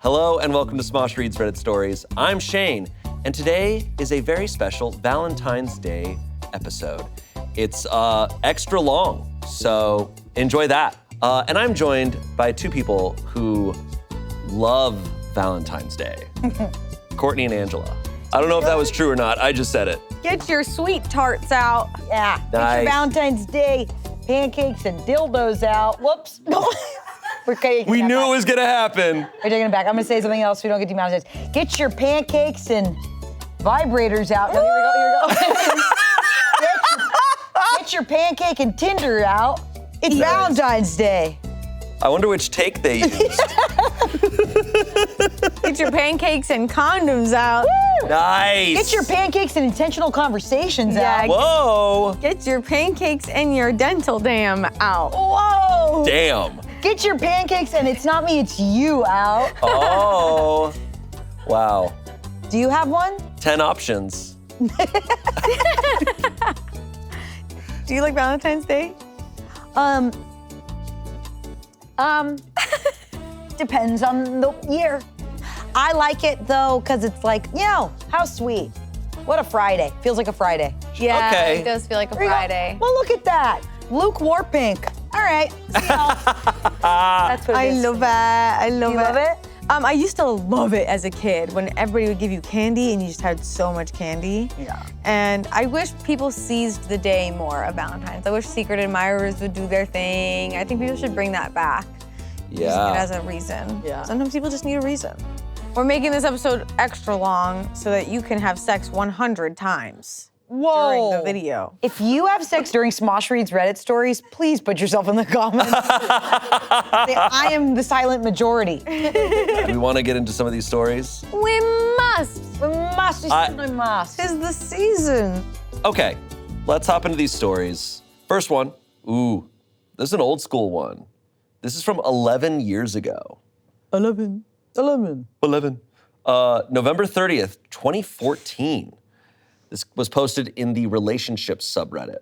Hello and welcome to Smosh Reads Reddit Stories. I'm Shane, and today is a very special Valentine's Day episode. It's extra long, so enjoy that. And I'm joined by two people who love Valentine's Day, Courtney and Angela. I don't know if that was true or not, I just said it. Get your sweet tarts out. Yeah, Nice. get your Valentine's Day pancakes and dildos out. Whoops. We knew it was gonna happen. We're taking it back. I'm gonna say something else so we don't get demonetized. Get your pancakes and vibrators out. No, here we go. Get your pancake and Tinder out. It's Valentine's Day. I wonder which take they used. Get your pancakes and condoms out. Woo! Nice. Get your pancakes and intentional conversations out. Whoa. Get your pancakes and your dental dam out. Whoa. Damn. Get your pancakes and it's not me, it's you out. Oh. Wow. Do you have one? 10 options. Do you like Valentine's Day? Depends on the year. I like it though, because it's like, how sweet. What a Friday. Feels like a Friday. Yeah, Okay. it does feel like a There you go. Friday. Well, look at that. Luke Warpink. All right. See y'all. That's what it I is. love it. I love You it. love it? I used to love it as a kid when everybody would give you candy and you just had so much candy. Yeah. And I wish people seized the day more of Valentine's. I wish secret admirers would do their thing. I think people should bring that back. Using it Yeah. as a reason. Yeah. Sometimes people just need a reason. We're making this episode extra long so that you can have sex 100 times during the video. If you have sex during Smosh Reads Reddit Stories, please put yourself in the comments. Say, I am the silent majority. We want to get into some of these stories. We must. We must. We certainly must. 'Tis the season. Okay, let's hop into these stories. First one, this is an old school one. This is from 11 years ago. 11. November 30th, 2014. This was posted in the relationships subreddit.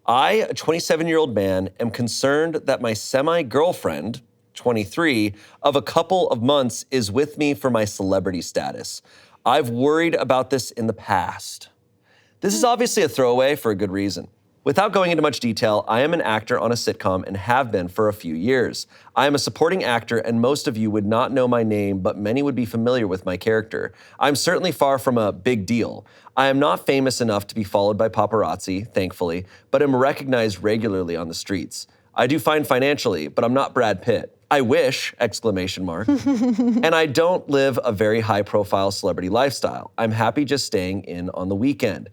I, a 27-year-old man, am concerned that my semi-girlfriend, 23, of a couple of months is with me for my celebrity status. I've worried about this in the past. This is obviously a throwaway for a good reason. Without going into much detail, I am an actor on a sitcom and have been for a few years. I am a supporting actor and most of you would not know my name, but many would be familiar with my character. I'm certainly far from a big deal. I am not famous enough to be followed by paparazzi, thankfully, but am recognized regularly on the streets. I do fine financially, but I'm not Brad Pitt. I wish, ! And I don't live a very high-profile celebrity lifestyle. I'm happy just staying in on the weekend.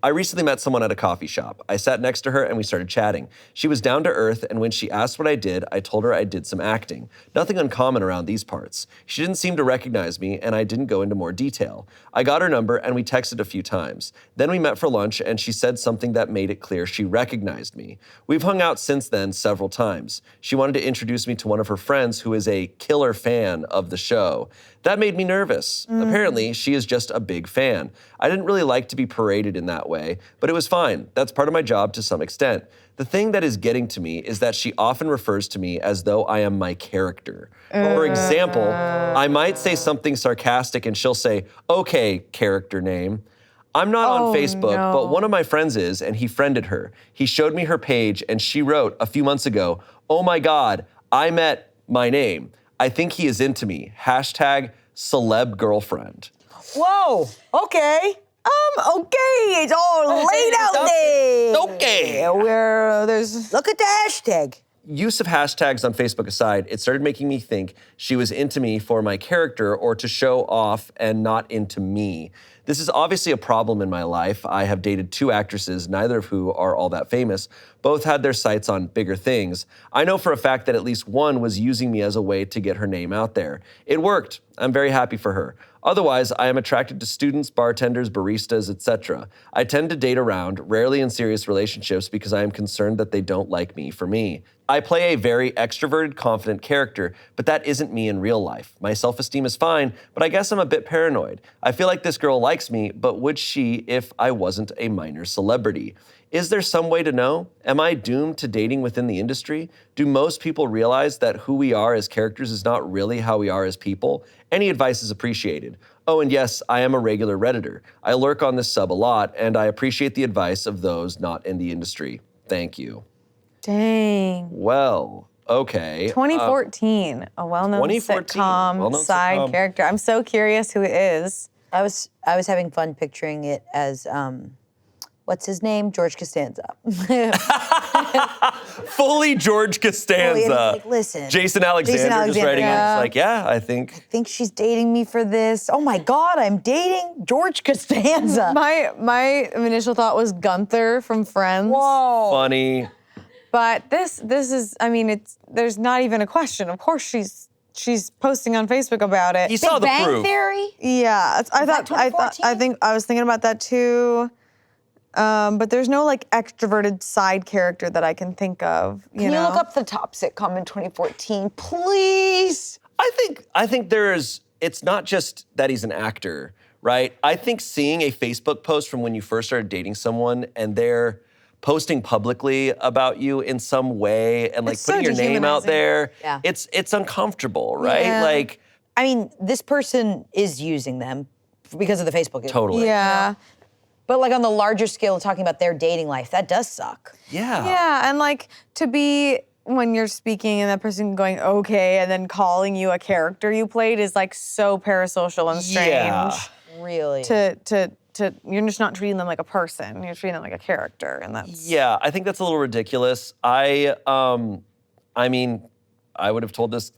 I recently met someone at a coffee shop. I sat next to her and we started chatting. She was down to earth, and when she asked what I did, I told her I did some acting. Nothing uncommon around these parts. She didn't seem to recognize me, and I didn't go into more detail. I got her number and we texted a few times. Then we met for lunch and she said something that made it clear she recognized me. We've hung out since then several times. She wanted to introduce me to one of her friends who is a killer fan of the show. That made me nervous. Apparently, she is just a big fan. I didn't really like to be paraded in that way, but it was fine. That's part of my job to some extent. The thing that is getting to me is that she often refers to me as though I am my character. For example, I might say something sarcastic and she'll say, okay, character name. I'm not on Facebook, but one of my friends is, and he friended her. He showed me her page and she wrote a few months ago, oh my God, I met my name. I think he is into me. Hashtag celeb girlfriend. Whoa. Okay. Okay, it's all laid out there. Okay. Where there's Look at the hashtag. Use of hashtags on Facebook aside, it started making me think she was into me for my character or to show off and not into me. This is obviously a problem in my life. I have dated two actresses, neither of who are all that famous. Both had their sights on bigger things. I know for a fact that at least one was using me as a way to get her name out there. It worked. I'm very happy for her. Otherwise, I am attracted to students, bartenders, baristas, etc. I tend to date around, rarely in serious relationships because I am concerned that they don't like me for me. I play a very extroverted, confident character, but that isn't me in real life. My self-esteem is fine, but I guess I'm a bit paranoid. I feel like this girl likes me, but would she if I wasn't a minor celebrity? Is there some way to know? Am I doomed to dating within the industry? Do most people realize that who we are as characters is not really how we are as people? Any advice is appreciated. Oh, and yes, I am a regular Redditor. I lurk on this sub a lot, and I appreciate the advice of those not in the industry. Thank you. Dang. Well, okay. 2014, a well-known 2014, sitcom well-known side sitcom. character. I'm so curious who it is. I was having fun picturing it as what's his name? George Costanza. Fully George Costanza. Like, listen. Jason Alexander just writing in. yeah. It's like, yeah, I think. I think she's dating me for this. Oh my God, I'm dating George Costanza. My initial thought was Gunther from Friends. Whoa. Funny. But this is, I mean, there's not even a question. Of course she's posting on Facebook about it. You saw the Big Bang proof. Theory? Yeah, I that think I was thinking about that too. But there's no like extroverted side character that I can think of. Can you look up the top sitcom in 2014, please? I think it's not just that he's an actor, right? I think seeing a Facebook post from when you first started dating someone and they're posting publicly about you in some way and like It's so putting your name out dehumanizing. there, Yeah. it's uncomfortable, right? Yeah. Like, I mean, this person is using them because of the Facebook. totally. Yeah. But like on the larger scale of talking about their dating life, that does suck. Yeah. Yeah, and like to be when you're speaking and that person going okay and then calling you a character you played is like so parasocial and strange. Yeah. Really. To you're just not treating them like a person. You're treating them like a character, and that's Yeah, I think that's a little ridiculous. I mean, I would have told this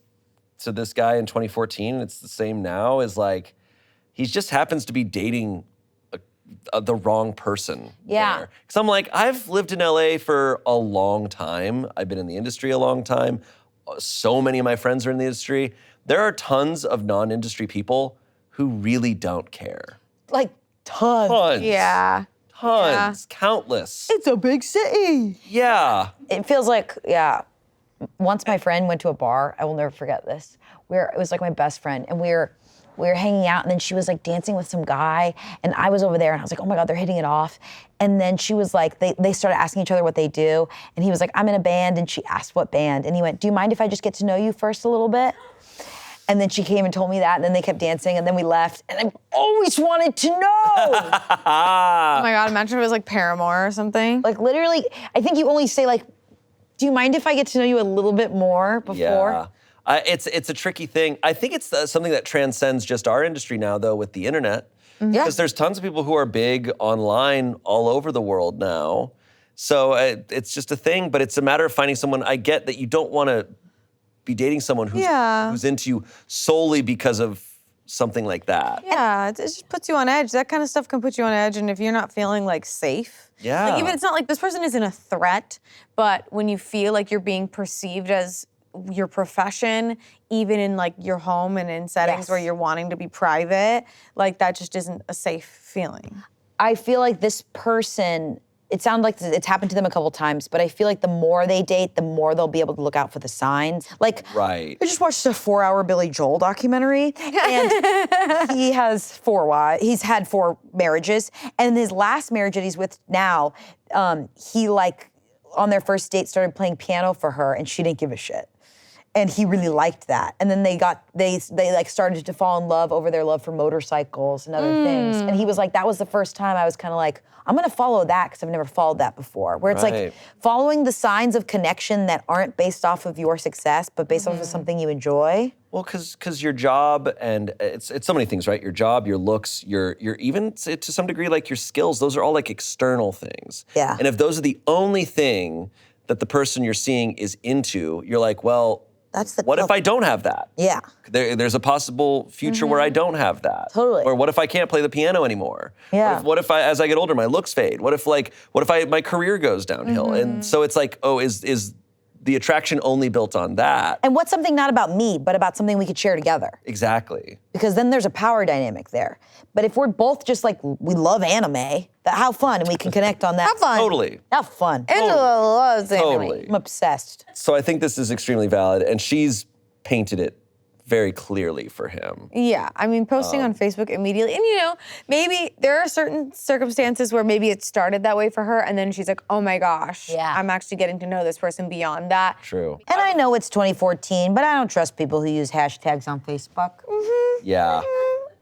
to this guy in 2014. It's the same now. Is like, he just happens to be dating the wrong person. Yeah. Because I'm like, I've lived in LA for a long time. I've been in the industry a long time. So many of my friends are in the industry. There are tons of non-industry people who really don't care. Like tons. Tons. yeah. Tons. Countless. It's a big city. Yeah. It feels like, yeah. Once my friend went to a bar, I will never forget this. It was like my best friend, and we were hanging out, and then she was like dancing with some guy, and I was over there, and I was like, oh my God, they're hitting it off. And then she was like, they started asking each other what they do, and he was like, I'm in a band, and she asked what band, and he went, do you mind if I just get to know you first a little bit? And then she came and told me that, and then they kept dancing, and then we left, and I've always wanted to know. Oh my God, imagine if it was like Paramore or something. Like literally, I think you only say like, do you mind if I get to know you a little bit more before? Yeah. It's a tricky thing. I think it's something that transcends just our industry now, though, with the internet. Yeah. Because there's tons of people who are big online all over the world now. So it's just a thing, but it's a matter of finding someone. I get that you don't want to be dating someone who's into you solely because of something like that. Yeah, it just puts you on edge. That kind of stuff can put you on edge, and if you're not feeling like safe, Yeah. like even it's not like this person isn't a threat, but when you feel like you're being perceived as your profession, even in like your home and in settings Yes. where you're wanting to be private, like that just isn't a safe feeling. I feel like this person, it sounds like it's happened to them a couple times, but I feel like the more they date, the more they'll be able to look out for the signs. Like, Right. I just watched a 4-hour Billy Joel documentary, and he has 4 wives. He's had 4 marriages, and in his last marriage that he's with now, he like on their first date started playing piano for her, and she didn't give a shit. And he really liked that. And then they like started to fall in love over their love for motorcycles and other things. And he was like, that was the first time I was kind of like, I'm gonna follow that because I've never followed that before. Where it's Right. like following the signs of connection that aren't based off of your success, but based off of something you enjoy. Well, because your job, and it's so many things, right? Your job, your looks, your even to some degree like your skills, those are all like external things. Yeah. And if those are the only thing that the person you're seeing is into, you're like, well, That's the what if I don't have that? Yeah. There's a possible future where I don't have that. Totally. Or what if I can't play the piano anymore? Yeah. What if as I get older, my looks fade? What if my career goes downhill? And so it's like, oh, is the attraction only built on that? And what's something not about me, but about something we could share together? Exactly. Because then there's a power dynamic there. But if we're both just like, we love anime, how fun, and we can connect on that. Have fun. Totally. Have fun. Angela loves anime. Totally. I'm obsessed. So I think this is extremely valid, and she's painted it very clearly for him. Yeah, I mean, posting on Facebook immediately, and you know, maybe there are certain circumstances where maybe it started that way for her, and then she's like, oh my gosh, I'm actually getting to know this person beyond that. True. And I know it's 2014, but I don't trust people who use hashtags on Facebook. Yeah.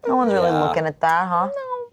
No one's really looking at that, huh?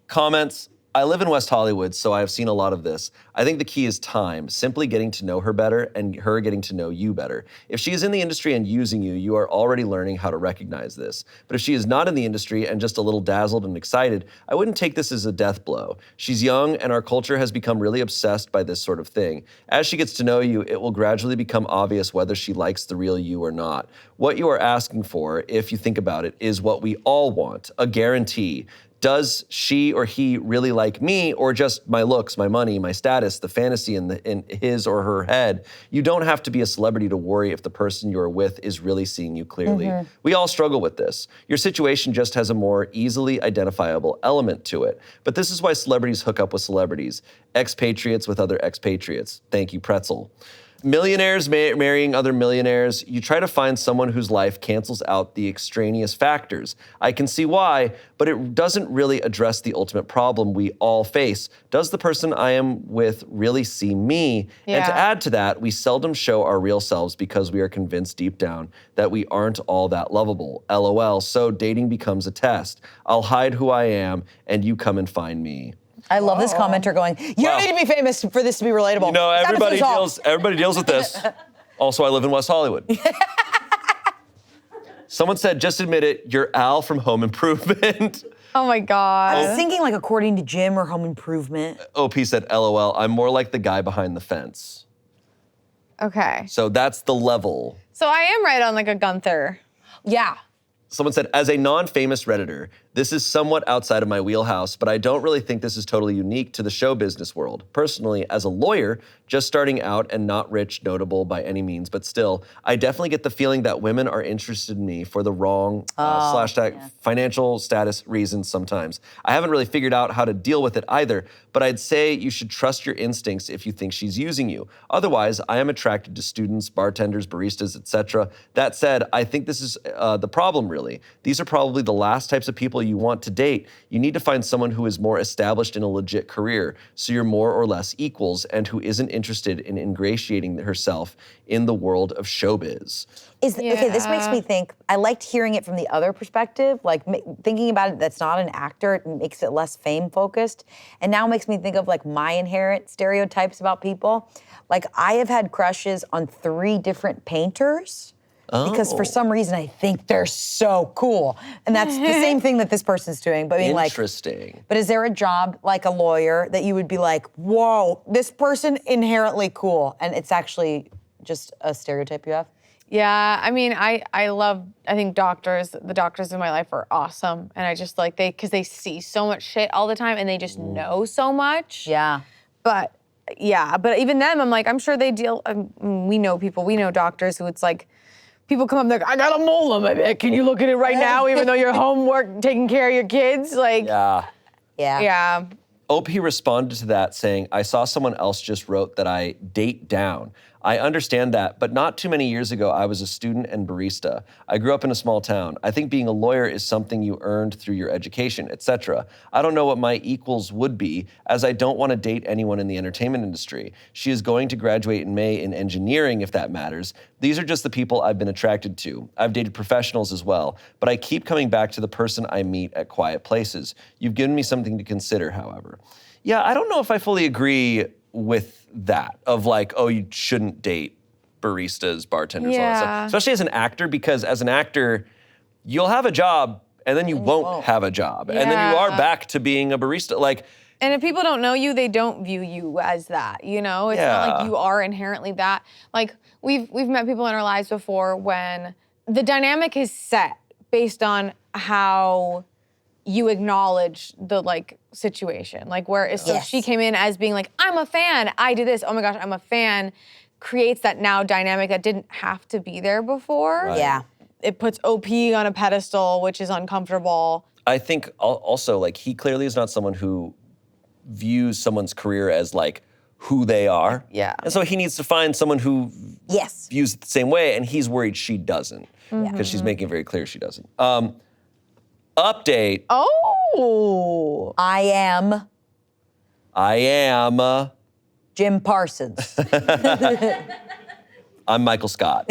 Comments. I live in West Hollywood, so I have seen a lot of this. I think the key is time, simply getting to know her better and her getting to know you better. If she is in the industry and using you, you are already learning how to recognize this. But if she is not in the industry and just a little dazzled and excited, I wouldn't take this as a death blow. She's young and our culture has become really obsessed by this sort of thing. As she gets to know you, it will gradually become obvious whether she likes the real you or not. What you are asking for, if you think about it, is what we all want, a guarantee. Does she or he really like me, or just my looks, my money, my status, the fantasy in his or her head? You don't have to be a celebrity to worry if the person you're with is really seeing you clearly. We all struggle with this. Your situation just has a more easily identifiable element to it. But this is why celebrities hook up with celebrities. Expatriates with other expatriates. Thank you, Pretzel. Millionaires marrying other millionaires. You try to find someone whose life cancels out the extraneous factors. I can see why, but it doesn't really address the ultimate problem we all face. Does the person I am with really see me? And to add to that, we seldom show our real selves because we are convinced deep down that we aren't all that lovable. LOL. So dating becomes a test. I'll hide who I am and you come and find me. I love this commenter going, you don't need to be famous for this to be relatable. You know, everybody deals with this. Also, I live in West Hollywood. Someone said, just admit it, you're Al from Home Improvement. Oh my God. I was thinking like according to Jim or Home Improvement. OP said, LOL, I'm more like the guy behind the fence. Okay. So that's the level. So I am right on like a Gunther. Yeah. Someone said, as a non-famous Redditor, this is somewhat outside of my wheelhouse, but I don't really think this is totally unique to the show business world. Personally, as a lawyer, just starting out and not rich, notable by any means, but still, I definitely get the feeling that women are interested in me for the wrong financial status reasons sometimes. I haven't really figured out how to deal with it either, but I'd say you should trust your instincts if you think she's using you. Otherwise, I am attracted to students, bartenders, baristas, etc. That said, I think this is the problem, really. These are probably the last types of people you want to date. You need to find someone who is more established in a legit career, so you're more or less equals, and who isn't interested in ingratiating herself in the world of showbiz. Okay, this makes me think, I liked hearing it from the other perspective, like thinking about it that's not an actor, it makes it less fame-focused, and now makes me think of like my inherent stereotypes about people. Like I have had crushes on 3 different painters, because for some reason I think they're so cool. And that's the same thing that this person's doing, but being like— Interesting. But is there a job like a lawyer that you would be like, whoa, this person inherently cool, and it's actually just a stereotype you have? Yeah, I mean, I think doctors, the doctors in my life are awesome. And I just like, because they see so much shit all the time and they just know so much. Yeah. But even them, I'm like, I'm sure they deal, we know people, we know doctors who it's like, people come up and they're like, I got a mole on my back. Can you look at it right now, even though you're home taking care of your kids? Like, yeah. OP responded to that saying, I saw someone else just wrote that I date down. I understand that, but not too many years ago, I was a student and barista. I grew up in a small town. I think being a lawyer is something you earned through your education, etc. I don't know what my equals would be, as I don't want to date anyone in the entertainment industry. She is going to graduate in May in engineering, if that matters. These are just the people I've been attracted to. I've dated professionals as well, but I keep coming back to the person I meet at quiet places. You've given me something to consider, however. Yeah, I don't know if I fully agree with that, of like, oh, you shouldn't date baristas, bartenders, all that stuff. Especially as an actor, because as an actor, you'll have a job and then you won't have a job. And then you are back to being a barista. Like, and if people don't know you, they don't view you as that, you know? It's not like you are inherently that. Like, we've met people in our lives before when the dynamic is set based on how you acknowledge the like situation. Like where so she came in as being like, I'm a fan, I do this, oh my gosh, I'm a fan, creates that now dynamic that didn't have to be there before. Right. Yeah. It puts OP on a pedestal, which is uncomfortable. I think also, like, he clearly is not someone who views someone's career as like, who they are. Yeah. And so he needs to find someone who views it the same way, and he's worried she doesn't. Because she's making it very clear she doesn't. Update. Oh. I am Jim Parsons. I'm Michael Scott.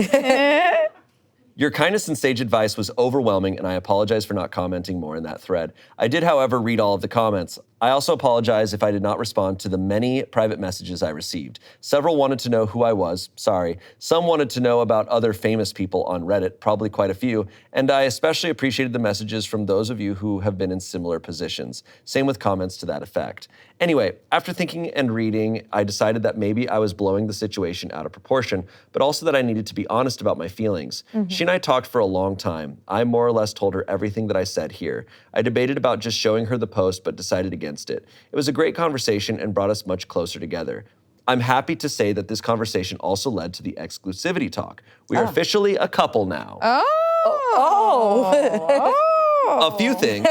Your kindness and sage advice was overwhelming, and I apologize for not commenting more in that thread. I did, however, read all of the comments. I also apologize if I did not respond to the many private messages I received. Several wanted to know who I was, sorry. Some wanted to know about other famous people on Reddit, probably quite a few, and I especially appreciated the messages from those of you who have been in similar positions. Same with comments to that effect. Anyway, after thinking and reading, I decided that maybe I was blowing the situation out of proportion, but also that I needed to be honest about my feelings. She and I talked for a long time. I more or less told her everything that I said here. I debated about just showing her the post, but decided against it. It was a great conversation and brought us much closer together. I'm happy to say that this conversation also led to the exclusivity talk. We are officially a couple now. A few things.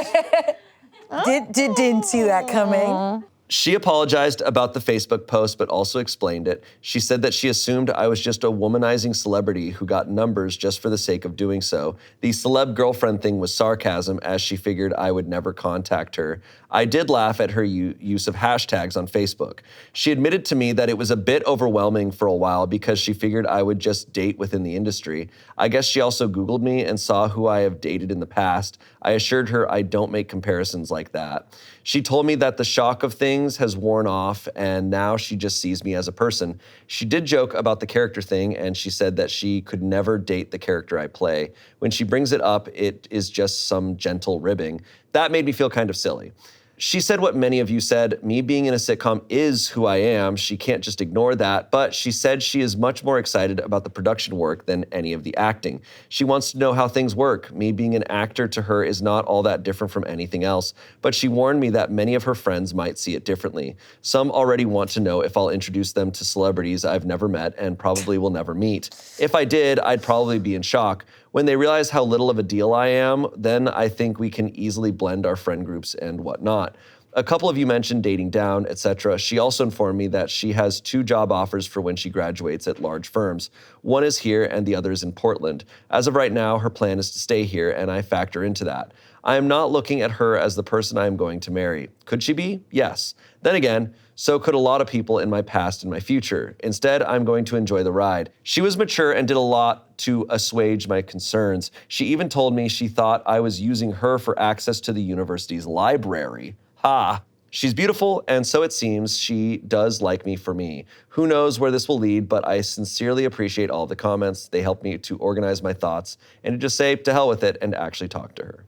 Didn't see that coming. She apologized about the Facebook post, but also explained it. She said that she assumed I was just a womanizing celebrity who got numbers just for the sake of doing so. The celeb girlfriend thing was sarcasm, as she figured I would never contact her. I did laugh at her use of hashtags on Facebook. She admitted to me that it was a bit overwhelming for a while because she figured I would just date within the industry. I guess she also Googled me and saw who I have dated in the past. I assured her I don't make comparisons like that. She told me that the shock of things has worn off and now she just sees me as a person. She did joke about the character thing and she said that she could never date the character I play. When she brings it up, it is just some gentle ribbing. That made me feel kind of silly. She said what many of you said, me being in a sitcom is who I am. She can't just ignore that, but she said she is much more excited about the production work than any of the acting. She wants to know how things work. Me being an actor to her is not all that different from anything else, but she warned me that many of her friends might see it differently. Some already want to know if I'll introduce them to celebrities I've never met and probably will never meet. If I did, I'd probably be in shock. When they realize how little of a deal I am, then I think we can easily blend our friend groups and whatnot. A couple of you mentioned dating down, etc. She also informed me that she has 2 job offers for when she graduates at large firms. One is here and the other is in Portland. As of right now, her plan is to stay here and I factor into that. I am not looking at her as the person I am going to marry. Could she be? Yes. Then again, so could a lot of people in my past and my future. Instead, I'm going to enjoy the ride. She was mature and did a lot to assuage my concerns. She even told me she thought I was using her for access to the university's library. Ha! She's beautiful, and so it seems she does like me for me. Who knows where this will lead, but I sincerely appreciate all the comments. They help me to organize my thoughts and to just say to hell with it and actually talk to her.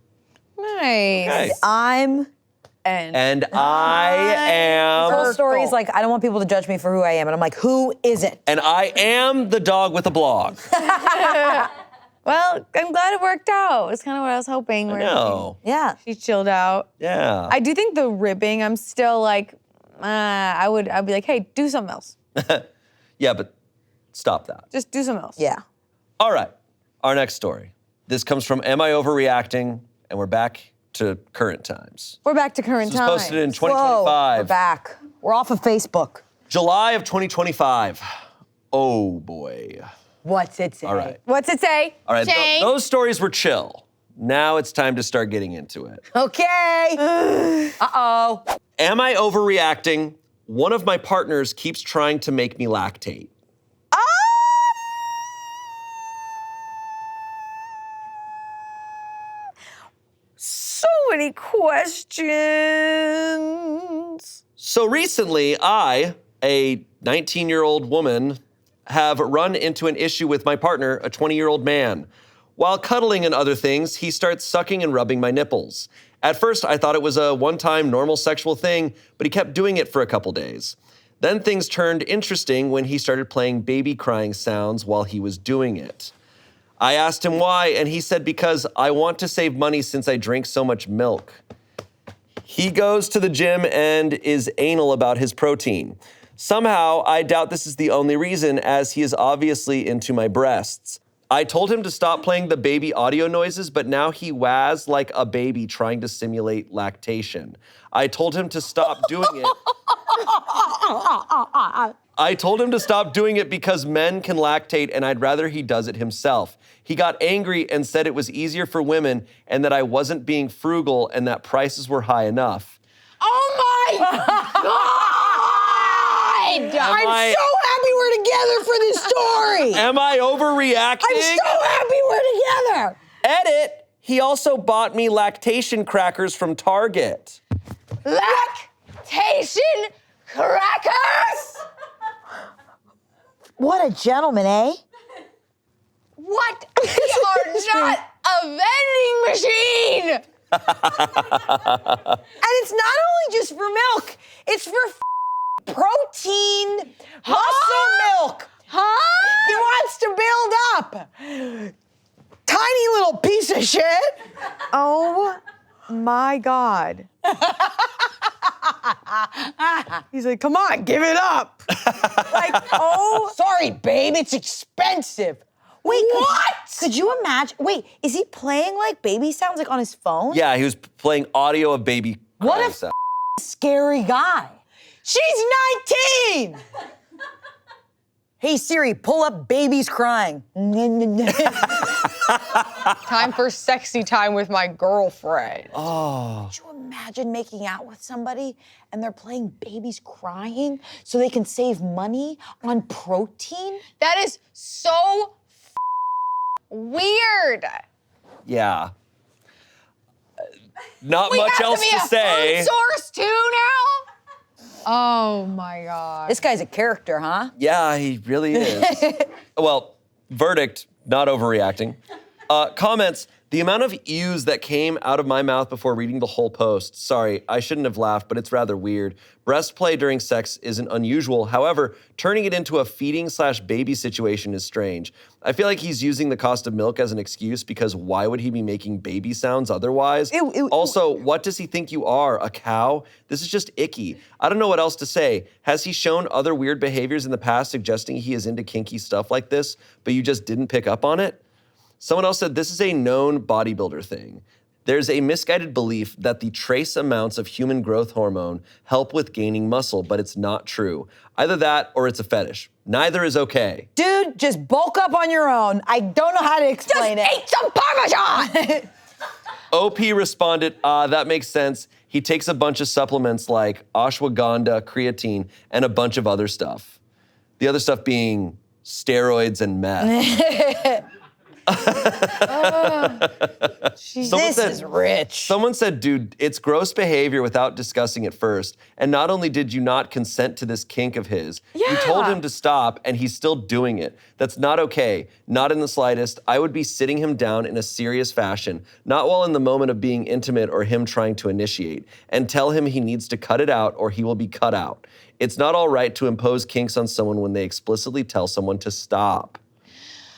Nice. Okay. And I am. whole story is like, I don't want people to judge me for who I am. And I'm like, who is it? And I am the dog with a blog. Well, I'm glad it worked out. It's kind of what I was hoping. I know. Yeah. She chilled out. Yeah. I do think the ribbing, I'm still like, I'd be like, hey, do something else. Yeah, but stop that. Just do something else. Yeah. All right, our next story. This comes from Am I Overreacting? And we're back to current times. We're back to current This was times. posted in Whoa, 2025. we're back. We're off of Facebook. July of 2025. Oh boy. What's it say? All right. What's it say? All right, Shane? those stories were chill. Now it's time to start getting into it. Okay. Uh-oh. Am I overreacting? One of my partners keeps trying to make me lactate. So many questions. So recently, I, a 19-year-old woman, have run into an issue with my partner, a 20-year-old man. While cuddling and other things, he starts sucking and rubbing my nipples. At first, I thought it was a one-time normal sexual thing, but he kept doing it for a couple days. Then things turned interesting when he started playing baby crying sounds while he was doing it. I asked him why, and he said because I want to save money since I drink so much milk. He goes to the gym and is anal about his protein. Somehow, I doubt this is the only reason, as he is obviously into my breasts. I told him to stop playing the baby audio noises, but now he whas like a baby trying to simulate lactation. I told him to stop doing it. I told him to stop doing it because men can lactate and I'd rather he does it himself. He got angry and said it was easier for women and that I wasn't being frugal and that prices were high enough. Oh my God! I'm so happy we're together for this story. Am I overreacting? I'm so happy we're together. Edit, he also bought me lactation crackers from Target. Lactation crackers? What a gentleman, eh? What? We are not a vending machine! And it's not only just for milk, it's for protein, muscle milk. Huh? He wants to build up. Tiny little piece of shit. Oh my God. He's like, come on, give it up. Like, oh, sorry, babe, it's expensive. Wait, what? Could you imagine? Wait, is he playing like baby sounds like on his phone? Yeah, he was playing audio of baby What crying a sound. scary guy. She's 19! Hey Siri, pull up babies crying. Time for sexy time with my girlfriend. Oh. Could you imagine making out with somebody and they're playing babies crying so they can save money on protein? That is so weird. Yeah. Not We much have else to be to a say. food source too now? Oh my God. This guy's a character, huh? Yeah, he really is. Well, verdict, not overreacting. Comments, the amount of ews that came out of my mouth before reading the whole post. Sorry, I shouldn't have laughed, but it's rather weird. Breast play during sex isn't unusual. However, turning it into a feeding/baby situation is strange. I feel like he's using the cost of milk as an excuse because why would he be making baby sounds otherwise? Ew, ew, Also, what does he think you are, a cow? This is just icky. I don't know what else to say. Has he shown other weird behaviors in the past suggesting he is into kinky stuff like this, but you just didn't pick up on it? Someone else said, this is a known bodybuilder thing. There's a misguided belief that the trace amounts of human growth hormone help with gaining muscle, but it's not true. Either that or it's a fetish. Neither is okay. Dude, just bulk up on your own. I don't know how to explain it. Eat some Parmesan! OP responded, that makes sense. He takes a bunch of supplements like ashwagandha, creatine, and a bunch of other stuff. The other stuff being steroids and meth. This is rich. Someone said, dude, it's gross behavior without discussing it first. And not only did you not consent to this kink of his, you told him to stop and he's still doing it. That's not okay. Not in the slightest. I would be sitting him down in a serious fashion, not while in the moment of being intimate or him trying to initiate, and tell him he needs to cut it out or he will be cut out. It's not all right to impose kinks on someone when they explicitly tell someone to stop.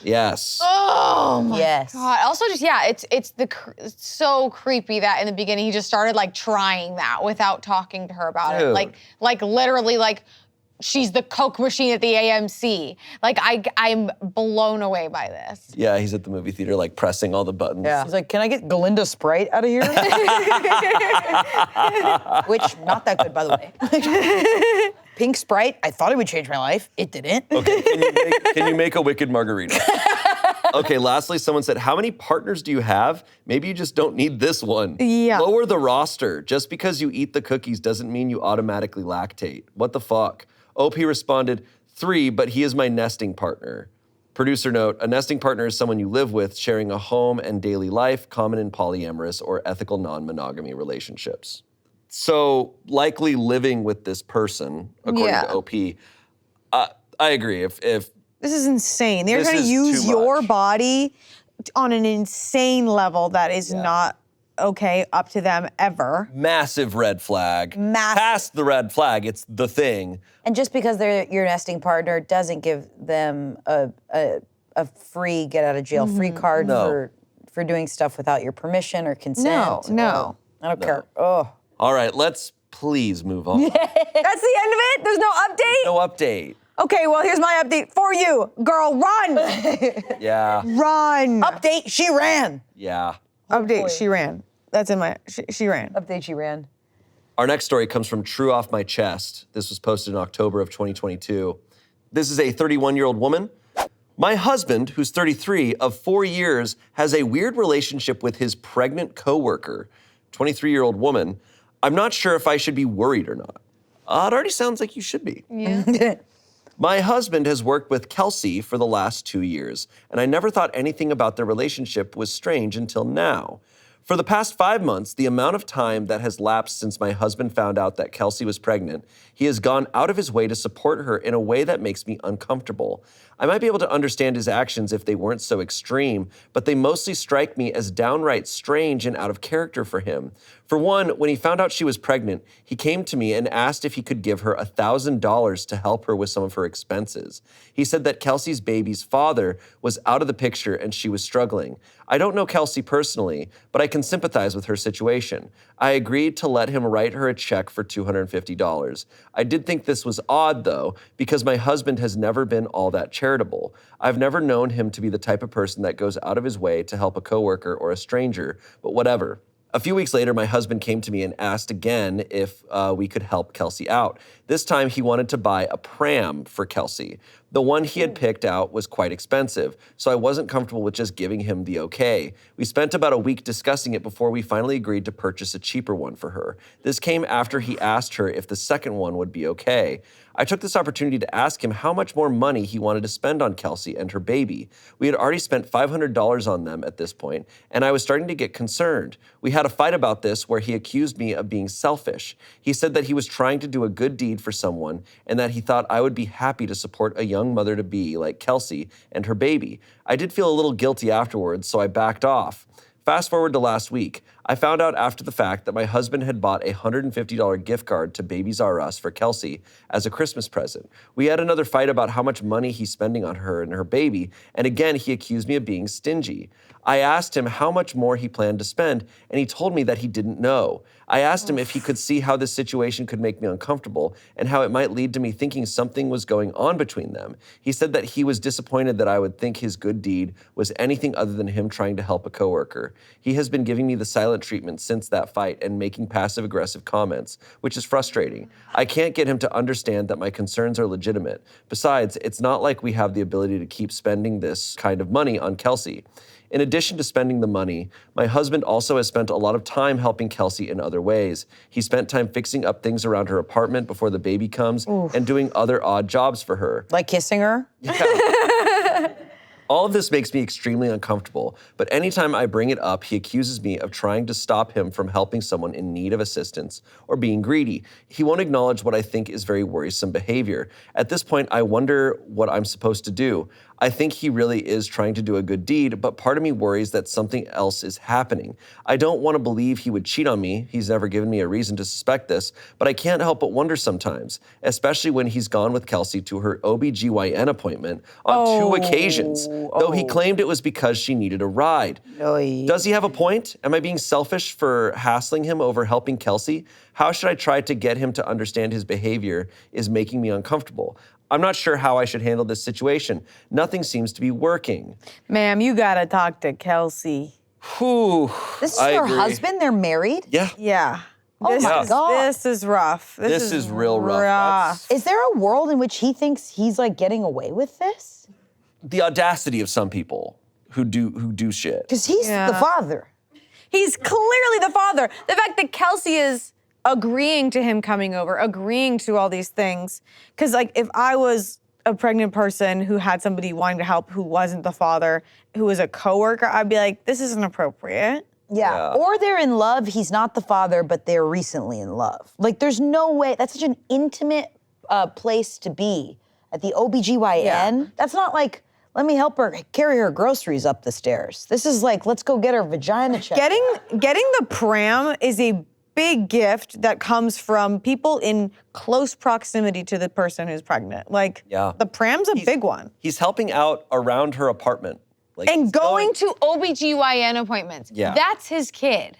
Yes. Oh my Yes. God. Also, just it's so creepy that in the beginning he just started like trying that without talking to her about it. Like literally like she's the Coke machine at the AMC. Like I'm blown away by this. Yeah, he's at the movie theater like pressing all the buttons. Yeah. He's like, can I get Galinda Sprite out of here? Which, not that good, by the way. Pink Sprite, I thought it would change my life. It didn't. Okay, can you make a wicked margarita? Okay, lastly, someone said, how many partners do you have? Maybe you just don't need this one. Yeah. Lower the roster. Just because you eat the cookies doesn't mean you automatically lactate. What the fuck? OP responded, 3, but he is my nesting partner. Producer note, a nesting partner is someone you live with, sharing a home and daily life, common in polyamorous or ethical non-monogamy relationships. So likely living with this person, according to OP. I agree. If This is insane. They're This trying to is use too your much. body on an insane level that is not okay up to them ever. massive red flag. Massive. Past the red flag, it's the thing. And just because they're your nesting partner doesn't give them a free get out of jail free card No. for doing stuff without your permission or consent. No. I don't care. Oh. All right, let's please move on. That's the end of it? There's no update? No update. Okay, well, here's my update for you. Girl, run! Yeah. Run! Update, she ran. Yeah. Update, she ran. That's in my, she ran. Update, she ran. Our next story comes from True Off My Chest. This was posted in October of 2022. This is a 31-year-old woman. My husband, who's 33, of 4 years, has a weird relationship with his pregnant coworker, 23-year-old woman. I'm not sure if I should be worried or not. It already sounds like you should be. Yeah. My husband has worked with Kelsey for the last 2 years, and I never thought anything about their relationship was strange until now. For the past 5 months, the amount of time that has lapsed since my husband found out that Kelsey was pregnant, he has gone out of his way to support her in a way that makes me uncomfortable. I might be able to understand his actions if they weren't so extreme, but they mostly strike me as downright strange and out of character for him. For one, when he found out she was pregnant, he came to me and asked if he could give her $1,000 to help her with some of her expenses. He said that Kelsey's baby's father was out of the picture and she was struggling. I don't know Kelsey personally, but I can sympathize with her situation. I agreed to let him write her a check for $250. I did think this was odd, though, because my husband has never been all that charitable. I've never known him to be the type of person that goes out of his way to help a coworker or a stranger, but whatever. A few weeks later, my husband came to me and asked again if we could help Kelsey out. This time, he wanted to buy a pram for Kelsey. The one he had picked out was quite expensive, so I wasn't comfortable with just giving him the okay. We spent about a week discussing it before we finally agreed to purchase a cheaper one for her. This came after he asked her if the second one would be okay. I took this opportunity to ask him how much more money he wanted to spend on Kelsey and her baby. We had already spent $500 on them at this point, and I was starting to get concerned. We had a fight about this where he accused me of being selfish. He said that he was trying to do a good deed for someone and that he thought I would be happy to support a young mother-to-be like Kelsey and her baby. I did feel a little guilty afterwards, so I backed off. Fast forward to last week. I found out after the fact that my husband had bought a $150 gift card to Babies R Us for Kelsey as a Christmas present. We had another fight about how much money he's spending on her and her baby, and again, he accused me of being stingy. I asked him how much more he planned to spend, and he told me that he didn't know. I asked him if he could see how this situation could make me uncomfortable and how it might lead to me thinking something was going on between them. He said that he was disappointed that I would think his good deed was anything other than him trying to help a coworker. He has been giving me the silent treatment since that fight and making passive-aggressive comments, which is frustrating. I can't get him to understand that my concerns are legitimate. Besides, it's not like we have the ability to keep spending this kind of money on Kelsey. In addition to spending the money, my husband also has spent a lot of time helping Kelsey in other ways. He spent time fixing up things around her apartment before the baby comes and doing other odd jobs for her. Like kissing her? Yeah. All of this makes me extremely uncomfortable, but anytime I bring it up, he accuses me of trying to stop him from helping someone in need of assistance or being greedy. He won't acknowledge what I think is very worrisome behavior. At this point, I wonder what I'm supposed to do. I think he really is trying to do a good deed, but part of me worries that something else is happening. I don't want to believe he would cheat on me. He's never given me a reason to suspect this, but I can't help but wonder sometimes, especially when he's gone with Kelsey to her OBGYN appointment on 2 occasions, though he claimed it was because she needed a ride. Does he have a point? Am I being selfish for hassling him over helping Kelsey? How should I try to get him to understand his behavior is making me uncomfortable? I'm not sure how I should handle this situation. Nothing seems to be working. Ma'am, you gotta talk to Kelsey. Whew, This is her husband? They're married? Yeah. Yeah. Oh my God. This is rough. This is real rough. Is there a world in which he thinks he's like getting away with this? The audacity of some people who do shit. Because he's the father. He's clearly the father. The fact that Kelsey is agreeing to him coming over, agreeing to all these things. Because like if I was a pregnant person who had somebody wanting to help who wasn't the father, who was a coworker, I'd be like, this isn't appropriate. Yeah. Or they're in love, he's not the father, but they're recently in love. Like there's no way, that's such an intimate place to be at the OBGYN. Yeah. That's not like, let me help her carry her groceries up the stairs. This is like, let's go get her vagina checked. Getting the pram is a big gift that comes from people in close proximity to the person who's pregnant. Like, the pram's a big one. He's helping out around her apartment. Like, and going to OBGYN appointments. Yeah. That's his kid.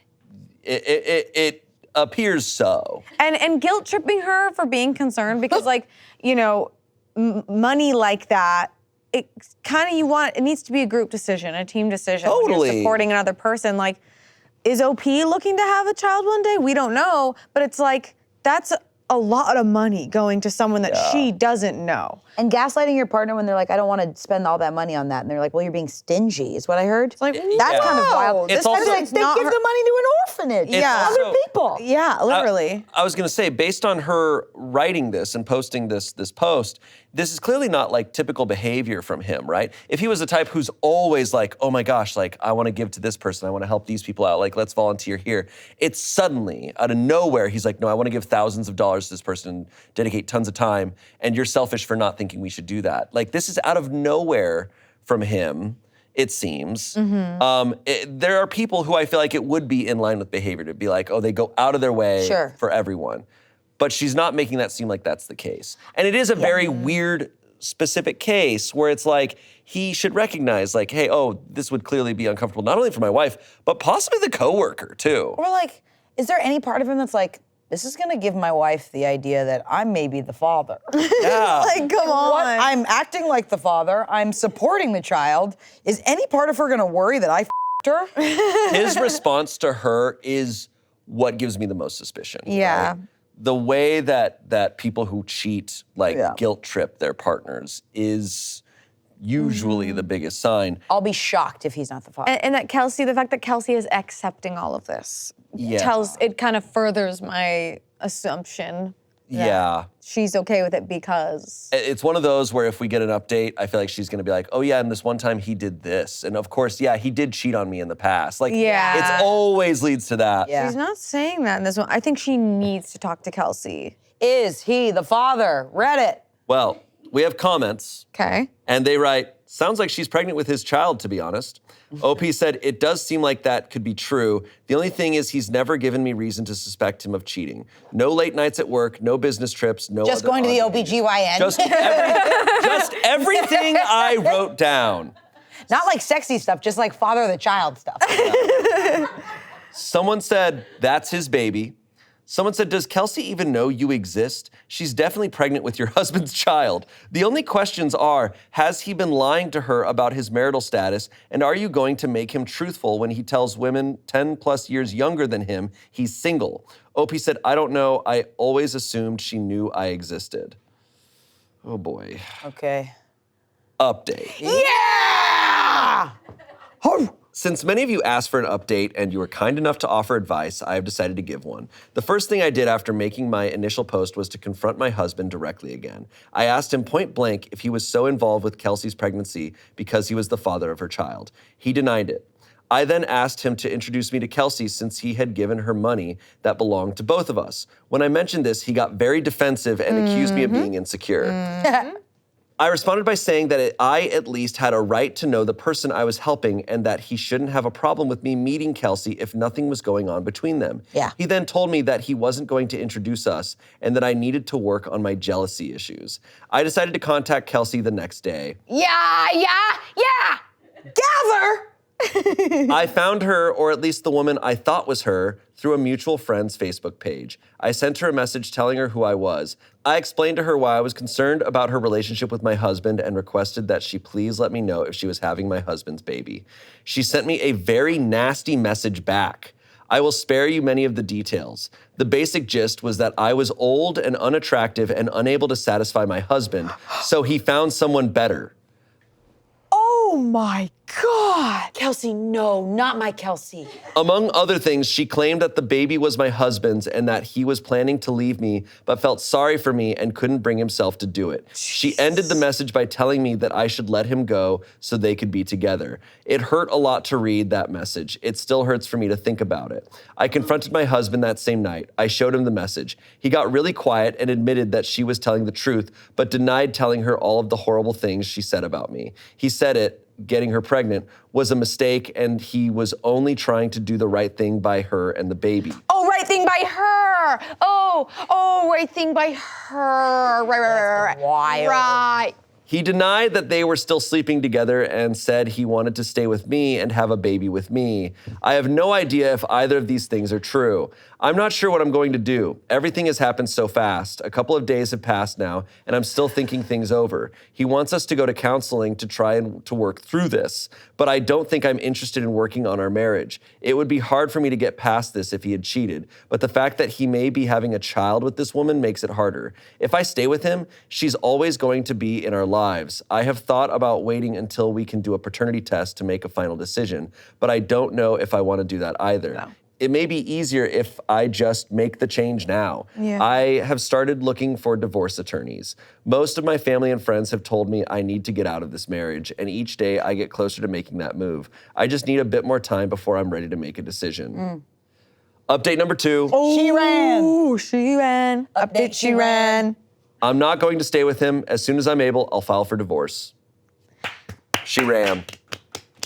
It appears so. And guilt tripping her for being concerned because like, you know, money like that, it kind of it needs to be a group decision, a team decision. Totally. When you're supporting another person, like, is OP looking to have a child one day? We don't know, but it's like, that's a lot of money going to someone that she doesn't know. And gaslighting your partner when they're like, I don't want to spend all that money on that. And they're like, well, you're being stingy, is what I heard. It's like, That's kind of wild. It's also- they give the money to an orphanage. Yeah. Other also- people. Yeah, literally. I was gonna say, based on her writing this and posting this post, this is clearly not like typical behavior from him, right? If he was the type who's always like, oh my gosh, like I wanna give to this person, I wanna help these people out, like let's volunteer here. It's suddenly, out of nowhere, he's like, no, I wanna give thousands of dollars to this person and dedicate tons of time, and you're selfish for not thinking we should do that. Like this is out of nowhere from him, it seems. There are people who I feel like it would be in line with behavior to be like, oh, they go out of their way for everyone. But she's not making that seem like that's the case. And it is a very weird, specific case where it's like, he should recognize like, hey, oh, this would clearly be uncomfortable, not only for my wife, but possibly the coworker too. Or like, is there any part of him that's like, this is gonna give my wife the idea that I'm maybe the father. Yeah. Like, come on. What? I'm acting like the father. I'm supporting the child. Is any part of her gonna worry that I f***ed her? His response to her is what gives me the most suspicion. Yeah. right? The way that people who cheat guilt trip their partners is usually the biggest sign. I'll be shocked if he's not the father. And that Kelsey, the fact that Kelsey is accepting all of this it kind of furthers my assumption Yeah. she's okay with it because. It's one of those where if we get an update, I feel like she's gonna be like, oh yeah, and this one time he did this. And of course, yeah, he did cheat on me in the past. Like, Yeah. it always leads to that. Yeah. She's not saying that in this one. I think she needs to talk to Kelsey. Is he the father? Reddit. Well, we have comments. Okay. And they write, sounds like she's pregnant with his child, to be honest. OP said, it does seem like that could be true. The only thing is he's never given me reason to suspect him of cheating. No late nights at work, no business trips, no Just other going to the odd behavior. OBGYN. Just everything I wrote down. Not like sexy stuff, just like father of the child stuff. Someone said, that's his baby. Someone said, does Kelsey even know you exist? She's definitely pregnant with your husband's child. The only questions are, has he been lying to her about his marital status? And are you going to make him truthful when he tells women 10 plus years younger than him he's single? OP said, I don't know. I always assumed she knew I existed. Oh boy. Okay. Update. Yeah! Since many of you asked for an update and you were kind enough to offer advice, I have decided to give one. The first thing I did after making my initial post was to confront my husband directly again. I asked him point blank if he was so involved with Kelsey's pregnancy because he was the father of her child. He denied it. I then asked him to introduce me to Kelsey since he had given her money that belonged to both of us. When I mentioned this, he got very defensive and accused me of being insecure. I responded by saying that I at least had a right to know the person I was helping and that he shouldn't have a problem with me meeting Kelsey if nothing was going on between them. Yeah. He then told me that he wasn't going to introduce us and that I needed to work on my jealousy issues. I decided to contact Kelsey the next day. Yeah. Gather! I found her, or at least the woman I thought was her, through a mutual friend's Facebook page. I sent her a message telling her who I was. I explained to her why I was concerned about her relationship with my husband and requested that she please let me know if she was having my husband's baby. She sent me a very nasty message back. I will spare you many of the details. The basic gist was that I was old and unattractive and unable to satisfy my husband, so he found someone better. Oh my God. Kelsey, no, not my Kelsey. Among other things, she claimed that the baby was my husband's and that he was planning to leave me, but felt sorry for me and couldn't bring himself to do it. She ended the message by telling me that I should let him go so they could be together. It hurt a lot to read that message. It still hurts for me to think about it. I confronted my husband that same night. I showed him the message. He got really quiet and admitted that she was telling the truth, but denied telling her all of the horrible things she said about me. He said getting her pregnant, was a mistake and he was only trying to do the right thing by her and the baby. Oh, right thing by her. Oh, right thing by her. Right. Wild. Right. He denied that they were still sleeping together and said he wanted to stay with me and have a baby with me. I have no idea if either of these things are true. I'm not sure what I'm going to do. Everything has happened so fast. A couple of days have passed now, and I'm still thinking things over. He wants us to go to counseling to try and to work through this, but I don't think I'm interested in working on our marriage. It would be hard for me to get past this if he had cheated, but the fact that he may be having a child with this woman makes it harder. If I stay with him, she's always going to be in our lives. I have thought about waiting until we can do a paternity test to make a final decision, but I don't know if I want to do that either. No. It may be easier if I just make the change now. Yeah. I have started looking for divorce attorneys. Most of my family and friends have told me I need to get out of this marriage, and each day I get closer to making that move. I just need a bit more time before I'm ready to make a decision. Update number 2. She ran. Ooh, she ran. Update, she ran. I'm not going to stay with him. As soon as I'm able, I'll file for divorce. She ran.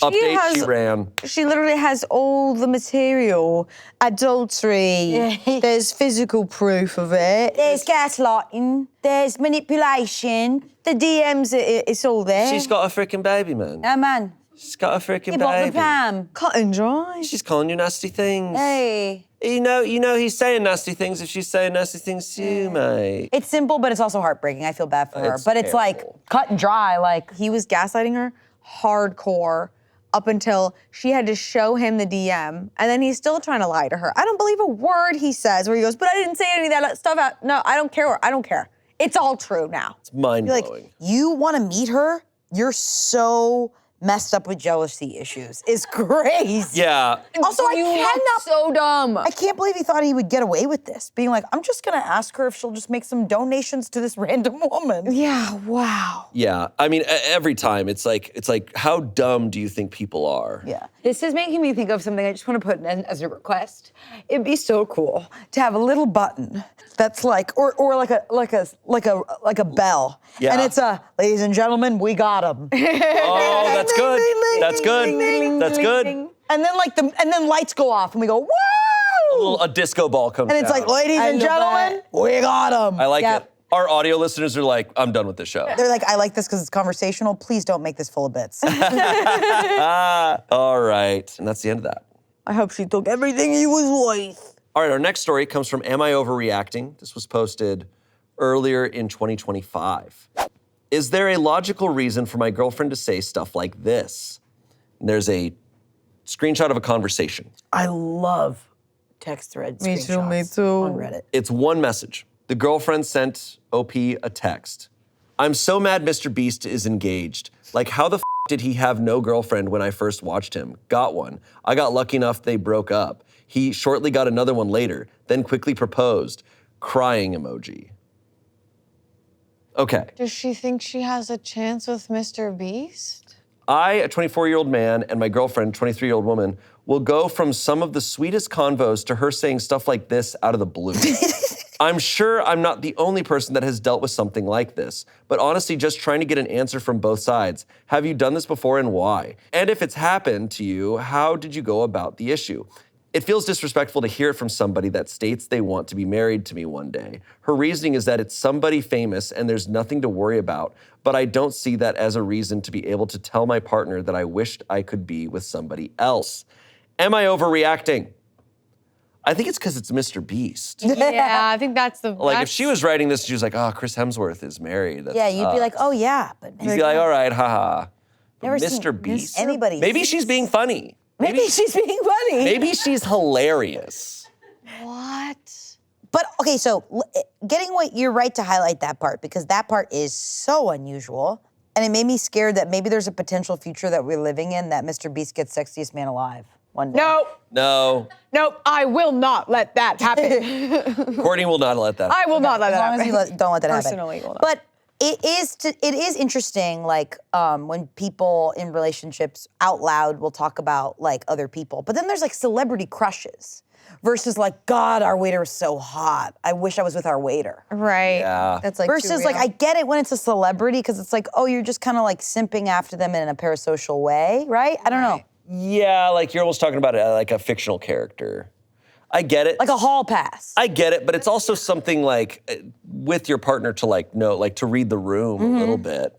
Update, she ran. She literally has all the material. Adultery. There's physical proof of it. There's gaslighting. There's manipulation. The DMs, it's all there. She's got a freaking baby, man. Oh, man. She's got a freaking You bought the baby. Pam. cut and dry. She's calling you nasty things. Hey. You know he's saying nasty things if she's saying nasty things to you, mate. It's simple, but it's also heartbreaking. I feel bad for her. It's But it's like terrible. cut and dry. Like, He was gaslighting her hardcore up until she had to show him the DM, and then he's still trying to lie to her. I don't believe a word he says where he goes, but I didn't say any of that stuff out. No, I don't care. I don't care. It's all true now. It's mind-blowing. like, you want to meet her? You're so messed up with jealousy issues. It's crazy. Yeah. Also, I You cannot. look so dumb. I can't believe he thought he would get away with this. Being like, I'm just gonna ask her if she'll just make some donations to this random woman. Yeah, wow. Yeah. I mean, every time it's like, how dumb do you think people are? Yeah. This is making me think of something I just want to put in as a request. It'd be so cool to have a little button that's like, or like a bell. Yeah. And it's ladies and gentlemen, we got him. Oh, that's good. That's good. That's good. And then lights go off and we go, woo! A disco ball comes And it's down. like, ladies and gentlemen, we got him. I like Yep. it. Our audio listeners are like, I'm done with this show. They're like, I like this because it's conversational. Please don't make this full of bits. All right. And that's the end of that. I hope she took everything he was worth. All right, our next story comes from Am I Overreacting? This was posted earlier in 2025. Is there a logical reason for my girlfriend to say stuff like this? And there's a screenshot of a conversation. I love text thread Me too, screenshots me too. on Reddit. It's one message. The girlfriend sent OP a text. I'm so mad Mr. Beast is engaged. Like, how the f did he have no girlfriend when I first watched him? Got one. I got lucky enough they broke up. He shortly got another one later, then quickly proposed. Crying emoji. Okay. Does she think she has a chance with Mr. Beast? I, a 24-year-old man, and my girlfriend, 23-year-old woman, will go from some of the sweetest convos to her saying stuff like this out of the blue. I'm sure I'm not the only person that has dealt with something like this, but honestly, just trying to get an answer from both sides. Have you done this before and why? And if it's happened to you, how did you go about the issue? It feels disrespectful to hear it from somebody that states they want to be married to me one day. Her reasoning is that it's somebody famous and there's nothing to worry about, but I don't see that as a reason to be able to tell my partner that I wished I could be with somebody else. Am I overreacting? I think it's because it's Mr. Beast. Yeah, I think that's the. Like, if she was writing this, she was like, oh, Chris Hemsworth is married. That Yeah, you'd be like, sucks. oh yeah, but You'd be like, all right, haha. But Never seen Mr. Beast? anybody. Maybe she's being funny. Maybe she's being funny. Maybe she's hilarious. What? But okay, so getting what you're right to highlight that part because that part is so unusual, and it made me scared that maybe there's a potential future that we're living in that Mr. Beast gets sexiest man alive one day. Nope, I will not let that happen. Courtney will not let that. I will not let As that long as happen. you don't let that Personally, happen. will not. But it is interesting, like when people in relationships out loud will talk about like other people, but then there's like celebrity crushes versus like, God, our waiter is so hot. I wish I was with our waiter. Right. Yeah. That's like too Versus like, real. I get it when it's a celebrity because it's like, oh, you're just kind of like simping after them in a parasocial way, right? I don't know. Yeah, like you're almost talking about it like a fictional character. I get it. Like a hall pass. I get it, but it's also something like with your partner to like know, like to read the room a little bit.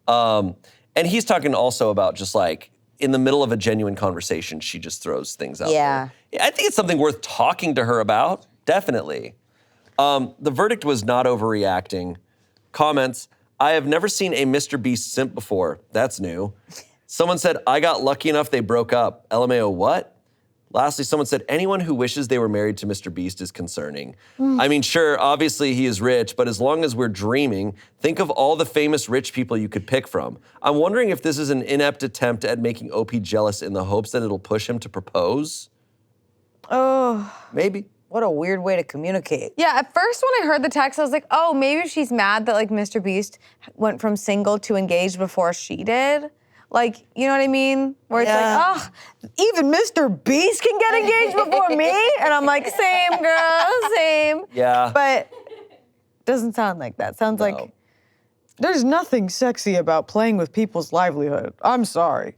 And he's talking also about just like, in the middle of a genuine conversation, she just throws things out there. I think it's something worth talking to her about, definitely. The verdict was not overreacting. Comments, I have never seen a Mr. Beast simp before. That's new. Someone said, I got lucky enough they broke up. LMAO, what? Lastly, someone said, anyone who wishes they were married to Mr. Beast is concerning. I mean, sure, obviously he is rich, but as long as we're dreaming, think of all the famous rich people you could pick from. I'm wondering if this is an inept attempt at making OP jealous in the hopes that it'll push him to propose? Oh. Maybe. What a weird way to communicate. Yeah, at first when I heard the text, I was like, oh, maybe she's mad that like Mr. Beast went from single to engaged before she did. Like, you know what I mean? Where it's like, oh, even Mr. Beast can get engaged before me? And I'm like, same, girl, same. Yeah. But doesn't sound like that. Sounds like, there's nothing sexy about playing with people's livelihood. I'm sorry.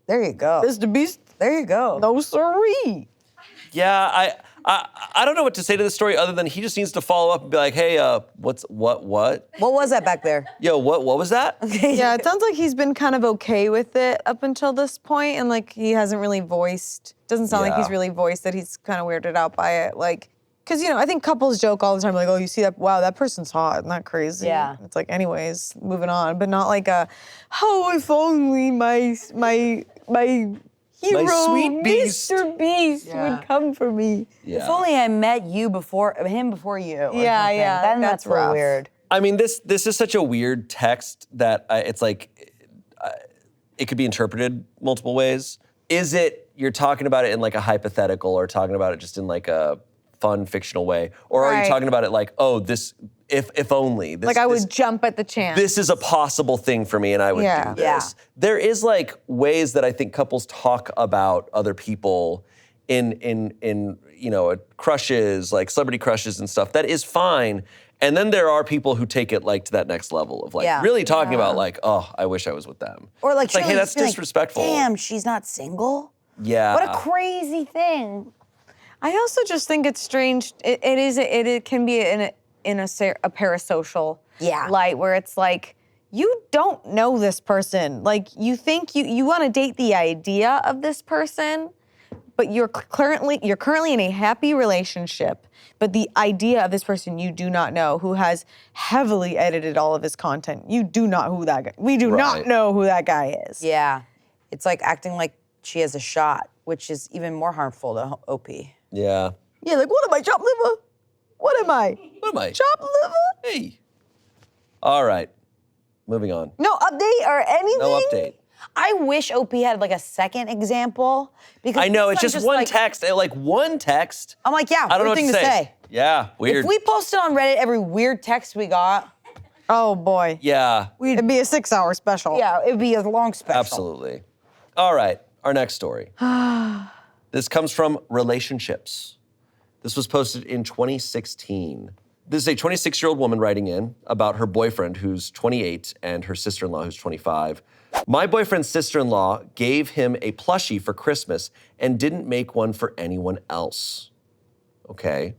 There you go. Mr. Beast, There you go. no siree. Yeah, I don't know what to say to this story other than he just needs to follow up and be like, hey, what? What was that back there? Yo, what was that? Yeah, it sounds like he's been kind of okay with it up until this point, and like he hasn't really doesn't sound like he's really voiced that he's kind of weirded out by it. Like, because, you know, I think couples joke all the time, like, oh, you see that, wow, that person's hot, isn't that crazy? Yeah. It's like, anyways, moving on, but not like oh, if only my hero, sweet beast. Mr. Beast would come for me. Yeah. If only I met him before you. or Yeah, something. yeah, Then that's that's a little rough. weird. I mean, this is such a weird text that it's like, it could be interpreted multiple ways. Is it, you're talking about it in like a hypothetical or talking about it just in like a fun fictional way? Or are you talking about it like, oh, this, if only. This, Like I would jump at the chance. This is a possible thing for me and I would do this. There is like ways that I think couples talk about other people in you know, crushes, like celebrity crushes and stuff. That is fine. And then there are people who take it like to that next level of like really talking about like, oh, I wish I was with them. Or like, it's like, hey, that's disrespectful. Damn, she's not single? Yeah. What a crazy thing. I also just think it's strange. It can be in a parasocial light where it's like, you don't know this person. Like you think you want to date the idea of this person, but you're currently in a happy relationship, but the idea of this person you do not know, who has heavily edited all of his content. You do not who that guy. We do not know who that guy is. Yeah. It's like acting like she has a shot, which is even more harmful to OP. Yeah. Yeah, like what am I, chopped liver? What am I? What am I? Chopped liver? Hey. All right. Moving on. No update or anything? No update. I wish OP had like a second example because I know, this it's one just one like, text. Like one text. I'm like, yeah, I don't know weird what thing to say. Yeah, weird. If we posted on Reddit every weird text we got, Oh boy. Yeah, It'd be a 6-hour special. yeah, it'd be a long special. absolutely. All right, our next story. This comes from Relationships. This was posted in 2016. This is a 26-year-old woman writing in about her boyfriend who's 28 and her sister-in-law who's 25. My boyfriend's sister-in-law gave him a plushie for Christmas and didn't make one for anyone else. Okay.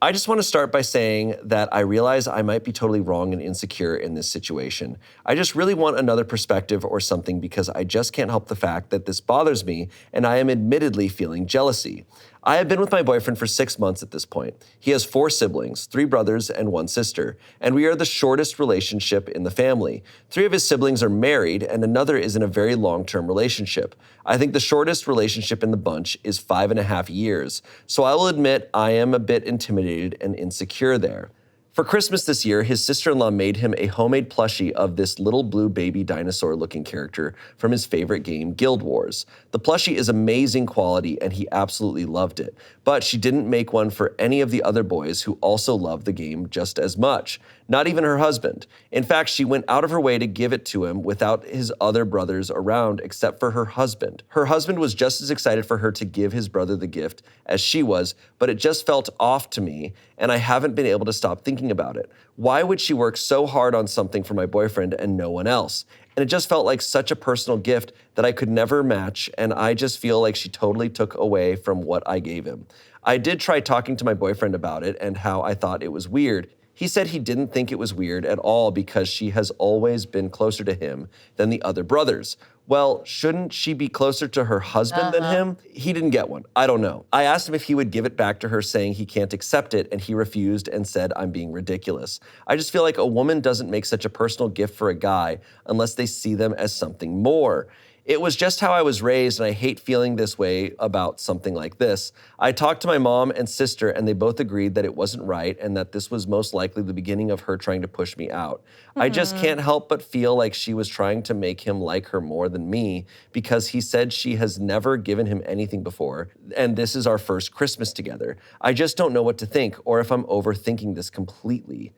I just want to start by saying that I realize I might be totally wrong and insecure in this situation. I just really want another perspective or something because I just can't help the fact that this bothers me and I am admittedly feeling jealousy. I have been with my boyfriend for 6 months at this point. He has 4 siblings, 3 brothers and 1 sister, and we are the shortest relationship in the family. 3 of his siblings are married and another is in a very long-term relationship. I think the shortest relationship in the bunch is 5.5 years, so I will admit I am a bit intimidated and insecure there. For Christmas this year, his sister-in-law made him a homemade plushie of this little blue baby dinosaur-looking character from his favorite game, Guild Wars. The plushie is amazing quality and he absolutely loved it, but she didn't make one for any of the other boys who also loved the game just as much. Not even her husband. In fact, she went out of her way to give it to him without his other brothers around except for her husband. Her husband was just as excited for her to give his brother the gift as she was, but it just felt off to me, and I haven't been able to stop thinking about it. Why would she work so hard on something for my boyfriend and no one else? And it just felt like such a personal gift that I could never match, and I just feel like she totally took away from what I gave him. I did try talking to my boyfriend about it and how I thought it was weird. He said he didn't think it was weird at all because she has always been closer to him than the other brothers. Well, shouldn't she be closer to her husband than him? He didn't get one. I don't know. I asked him if he would give it back to her, saying he can't accept it, and he refused and said, I'm being ridiculous. I just feel like a woman doesn't make such a personal gift for a guy unless they see them as something more. It was just how I was raised, and I hate feeling this way about something like this. I talked to my mom and sister, and they both agreed that it wasn't right and that this was most likely the beginning of her trying to push me out. I just can't help but feel like she was trying to make him like her more than me because he said she has never given him anything before, and this is our first Christmas together. I just don't know what to think or if I'm overthinking this completely.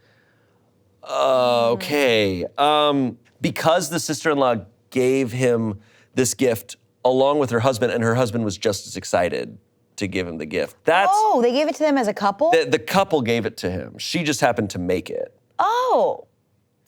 Okay. Because the sister-in-law gave him this gift along with her husband, and her husband was just as excited to give him the gift. Oh, they gave it to them as a couple? The couple gave it to him. She just happened to make it. Oh.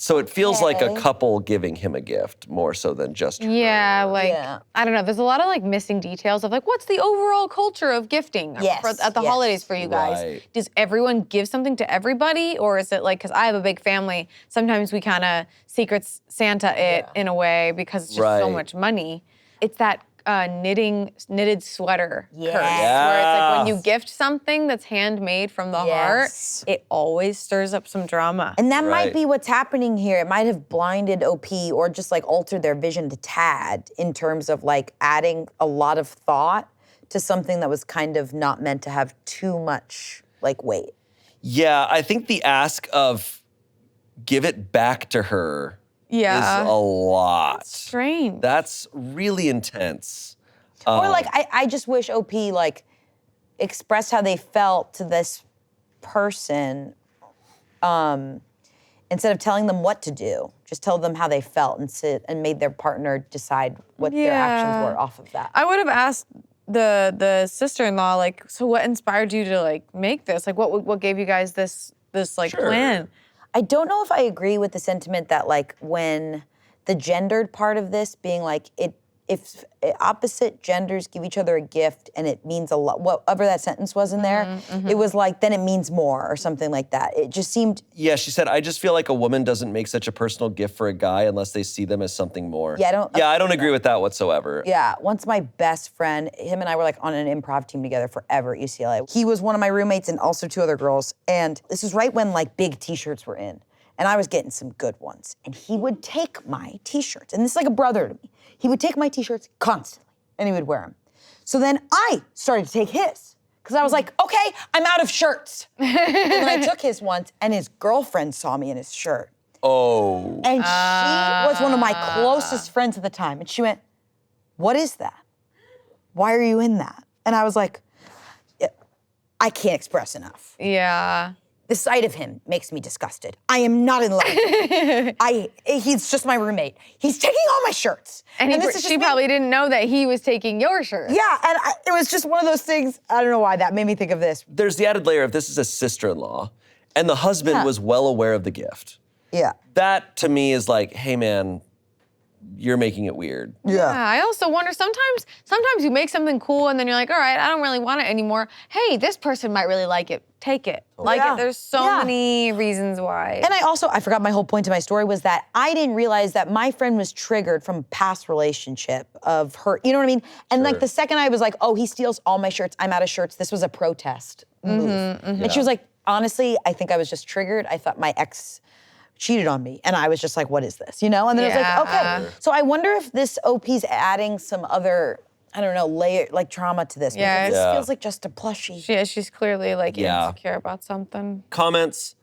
So it feels like a Okay. couple giving him a gift more so than just her. Yeah, like, Yeah. I don't know. There's a lot of like missing details of like, what's the overall culture of gifting Yes, at the yes. holidays for you guys? Right. Does everyone give something to everybody? Or is it like, because I have a big family, sometimes we kind of Secret Santa it in a way because it's just so Right. much money. It's that knitted sweater curse, Yes. where it's like when you Yes. gift something that's handmade from the Yes. heart, it always stirs up some drama. And that Right. might be what's happening here. It might have blinded OP or just like altered their vision to tad in terms of like adding a lot of thought to something that was kind of not meant to have too much like weight. Yeah, I think the ask of give it back to her Yeah. is a lot. Strange. That's really intense. Or like I just wish OP like expressed how they felt to this person instead of telling them what to do. Just tell them how they felt and made their partner decide what their actions Yeah. were off of that. I would have asked the sister-in-law, like, so what inspired you to like make this? Like, what gave you guys this like Sure. plan? I don't know if I agree with the sentiment that like when the gendered part of this being like if opposite genders give each other a gift and it means a lot, whatever that sentence was in there, it was like then it means more or something like that. It just seemed Yeah, she said, I just feel like a woman doesn't make such a personal gift for a guy unless they see them as something more. Yeah, I don't agree with that whatsoever. Yeah, once my best friend, him and I were like on an improv team together forever at UCLA. He was one of my roommates and also two other girls. And this was right when like big t-shirts were in. And I was getting some good ones. And he would take my t-shirts, and this is like a brother to me. He would take my t-shirts constantly and he would wear them. So then I started to take his. Because I was like, okay, I'm out of shirts. And then I took his once and his girlfriend saw me in his shirt. Oh. And she was one of my closest friends at the time. And she went, what is that? Why are you in that? And I was like, I can't express enough. Yeah. The sight of him makes me disgusted. I am not in love. He's just my roommate. He's taking all my shirts. And this is just she me. probably didn't know that he was taking your shirt. Yeah, and it was just one of those things, I don't know why that made me think of this. There's the added layer of this is a sister-in-law, and the husband was well aware of the gift. Yeah. That to me is like, hey man, you're making it weird. Yeah, I also wonder sometimes you make something cool and then you're like, all right, I don't really want it anymore. Hey, this person might really like it. Take it. Like Yeah. it. There's so Yeah. many reasons why. And I forgot my whole point to my story was that I didn't realize that my friend was triggered from past relationship of her, you know what I mean? And like the second I was like, oh, he steals all my shirts, I'm out of shirts, this was a protest move. And she was like, honestly, I think I was just triggered. I thought my ex cheated on me. And I was just like, what is this, you know? And then I was like, okay. So I wonder if this OP's adding some other, I don't know, layer, like trauma to this. Yeah, Because Yeah. this feels like just a plushie. she's clearly like Yeah. insecure about something. Comments.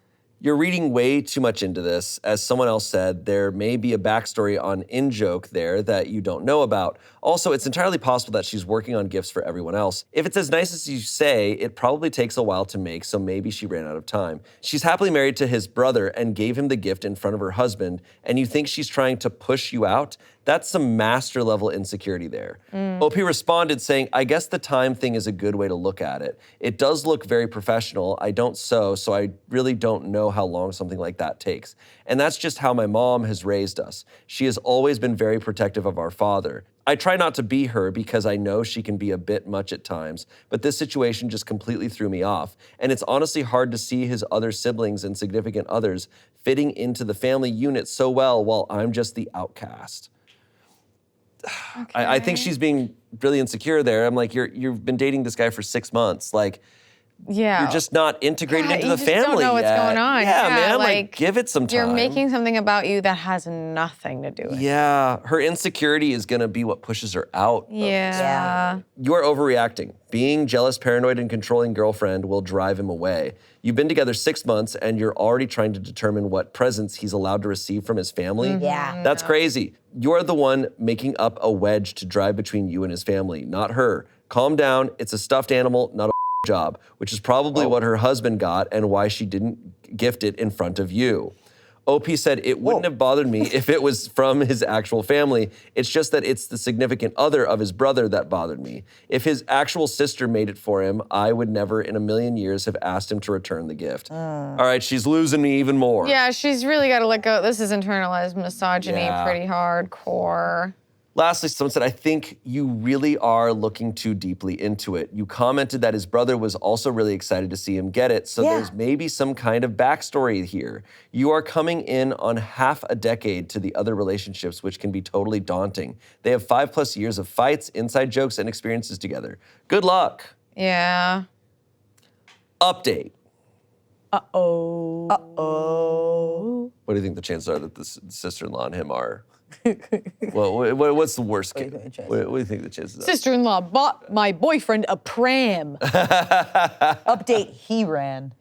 You're reading way too much into this. As someone else said, there may be a backstory on in-joke there that you don't know about. Also, it's entirely possible that she's working on gifts for everyone else. If it's as nice as you say, it probably takes a while to make, so maybe she ran out of time. She's happily married to his brother and gave him the gift in front of her husband, and you think she's trying to push you out? That's some master level insecurity there. OP responded saying, I guess the time thing is a good way to look at it. It does look very professional. I don't sew, so I really don't know how long something like that takes. And that's just how my mom has raised us. She has always been very protective of our father. I try not to be her because I know she can be a bit much at times, but this situation just completely threw me off. And it's honestly hard to see his other siblings and significant others fitting into the family unit so well while I'm just the outcast. Okay. I think she's being really insecure there. I'm like, you've been dating this guy for 6 months. Like, Yeah. you're just not integrated into the you just family don't know what's yet. going on. Yeah, man, like give it some time. You're making something about you that has nothing to do with it. Yeah, her insecurity is gonna be what pushes her out. Yeah. You are overreacting. Being jealous, paranoid, and controlling girlfriend will drive him away. You've been together 6 months and you're already trying to determine what presents he's allowed to receive from his family. Yeah. That's crazy. You're the one making up a wedge to drive between you and his family, not her. Calm down. It's a stuffed animal, not a job, which is probably what her husband got and why she didn't gift it in front of you. OP said, it wouldn't have bothered me if it was from his actual family. It's just that it's the significant other of his brother that bothered me. If his actual sister made it for him, I would never in a million years have asked him to return the gift. All right, she's losing me even more. Yeah, she's really got to let go. This is internalized misogyny, pretty hardcore. Lastly, someone said, I think you really are looking too deeply into it. You commented that his brother was also really excited to see him get it, so there's maybe some kind of backstory here. You are coming in on half a decade to the other relationships, which can be totally daunting. They have 5+ years of fights, inside jokes, and experiences together. Good luck. Yeah. Update. Uh-oh. Uh-oh. What do you think the chances are that the sister-in-law and him are? Well, what's the worst case? What do you think the chances are? Sister-in-law bought my boyfriend a pram. Update, he ran.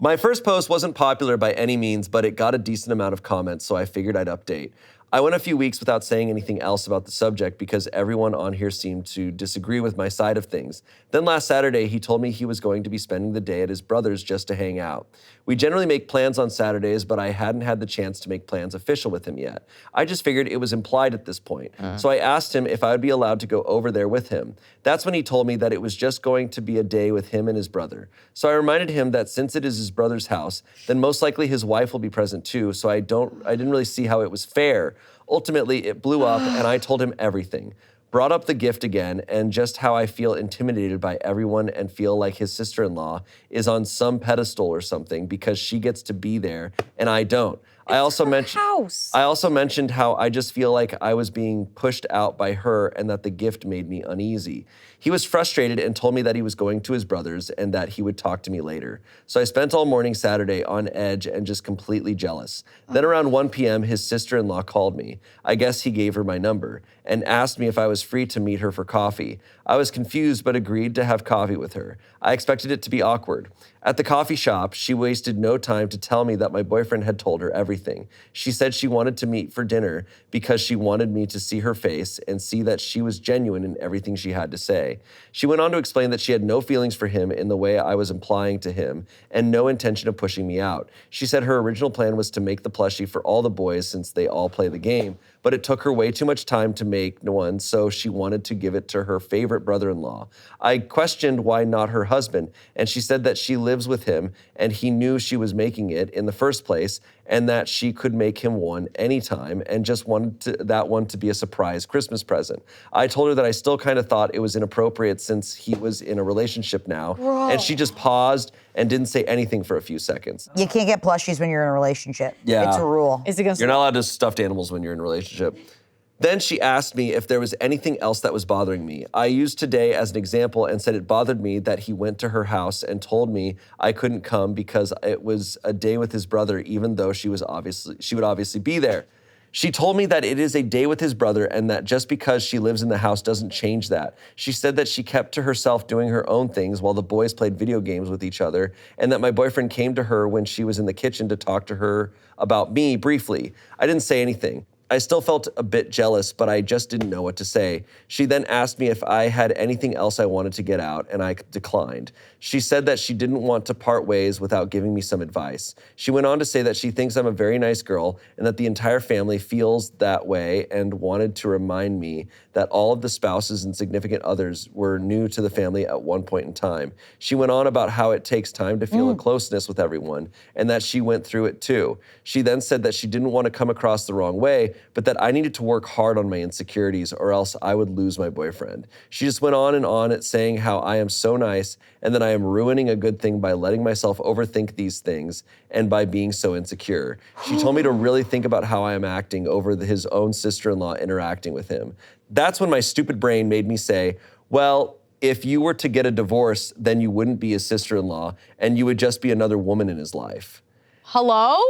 My first post wasn't popular by any means, but it got a decent amount of comments, so I figured I'd update. I went a few weeks without saying anything else about the subject because everyone on here seemed to disagree with my side of things. Then last Saturday, he told me he was going to be spending the day at his brother's just to hang out. We generally make plans on Saturdays, but I hadn't had the chance to make plans official with him yet. I just figured it was implied at this point. So I asked him if I would be allowed to go over there with him. That's when he told me that it was just going to be a day with him and his brother. So I reminded him that since it is his brother's house, then most likely his wife will be present too, so I didn't really see how it was fair. Ultimately, it blew up and I told him everything. Brought up the gift again and just how I feel intimidated by everyone and feel like his sister-in-law is on some pedestal or something because she gets to be there and I don't. I also mentioned how I just feel like I was being pushed out by her and that the gift made me uneasy. He was frustrated and told me that he was going to his brother's and that he would talk to me later. So I spent all morning Saturday on edge and just completely jealous. Then around 1 p.m., his sister-in-law called me. I guess he gave her my number and asked me if I was free to meet her for coffee. I was confused but agreed to have coffee with her. I expected it to be awkward. At the coffee shop, she wasted no time to tell me that my boyfriend had told her everything. She said she wanted to meet for dinner because she wanted me to see her face and see that she was genuine in everything she had to say. She went on to explain that she had no feelings for him in the way I was implying to him and no intention of pushing me out. She said her original plan was to make the plushie for all the boys since they all play the game, but it took her way too much time to make one, so she wanted to give it to her favorite brother-in-law. I questioned why not her husband, and she said that she lives with him and he knew she was making it in the first place and that she could make him one anytime and just wanted that one to be a surprise Christmas present. I told her that I still kind of thought it was inappropriate since he was in a relationship now, and she just paused and didn't say anything for a few seconds. You can't get plushies when you're in a relationship. Yeah. It's a rule. Is it against You're not allowed to stuffed animals when you're in a relationship. Then she asked me if there was anything else that was bothering me. I used today as an example and said it bothered me that he went to her house and told me I couldn't come because it was a day with his brother, even though she would obviously be there. She told me that it is a day with his brother and that just because she lives in the house doesn't change that. She said that she kept to herself doing her own things while the boys played video games with each other and that my boyfriend came to her when she was in the kitchen to talk to her about me briefly. I didn't say anything. I still felt a bit jealous, but I just didn't know what to say. She then asked me if I had anything else I wanted to get out, and I declined. She said that she didn't want to part ways without giving me some advice. She went on to say that she thinks I'm a very nice girl and that the entire family feels that way and wanted to remind me that all of the spouses and significant others were new to the family at one point in time. She went on about how it takes time to feel a closeness with everyone and that she went through it too. She then said that she didn't want to come across the wrong way, but that I needed to work hard on my insecurities or else I would lose my boyfriend. She just went on and on at saying how I am so nice and that I am ruining a good thing by letting myself overthink these things and by being so insecure. She told me to really think about how I am acting over his own sister-in-law interacting with him. That's when my stupid brain made me say, well, if you were to get a divorce, then you wouldn't be his sister-in-law and you would just be another woman in his life. Hello?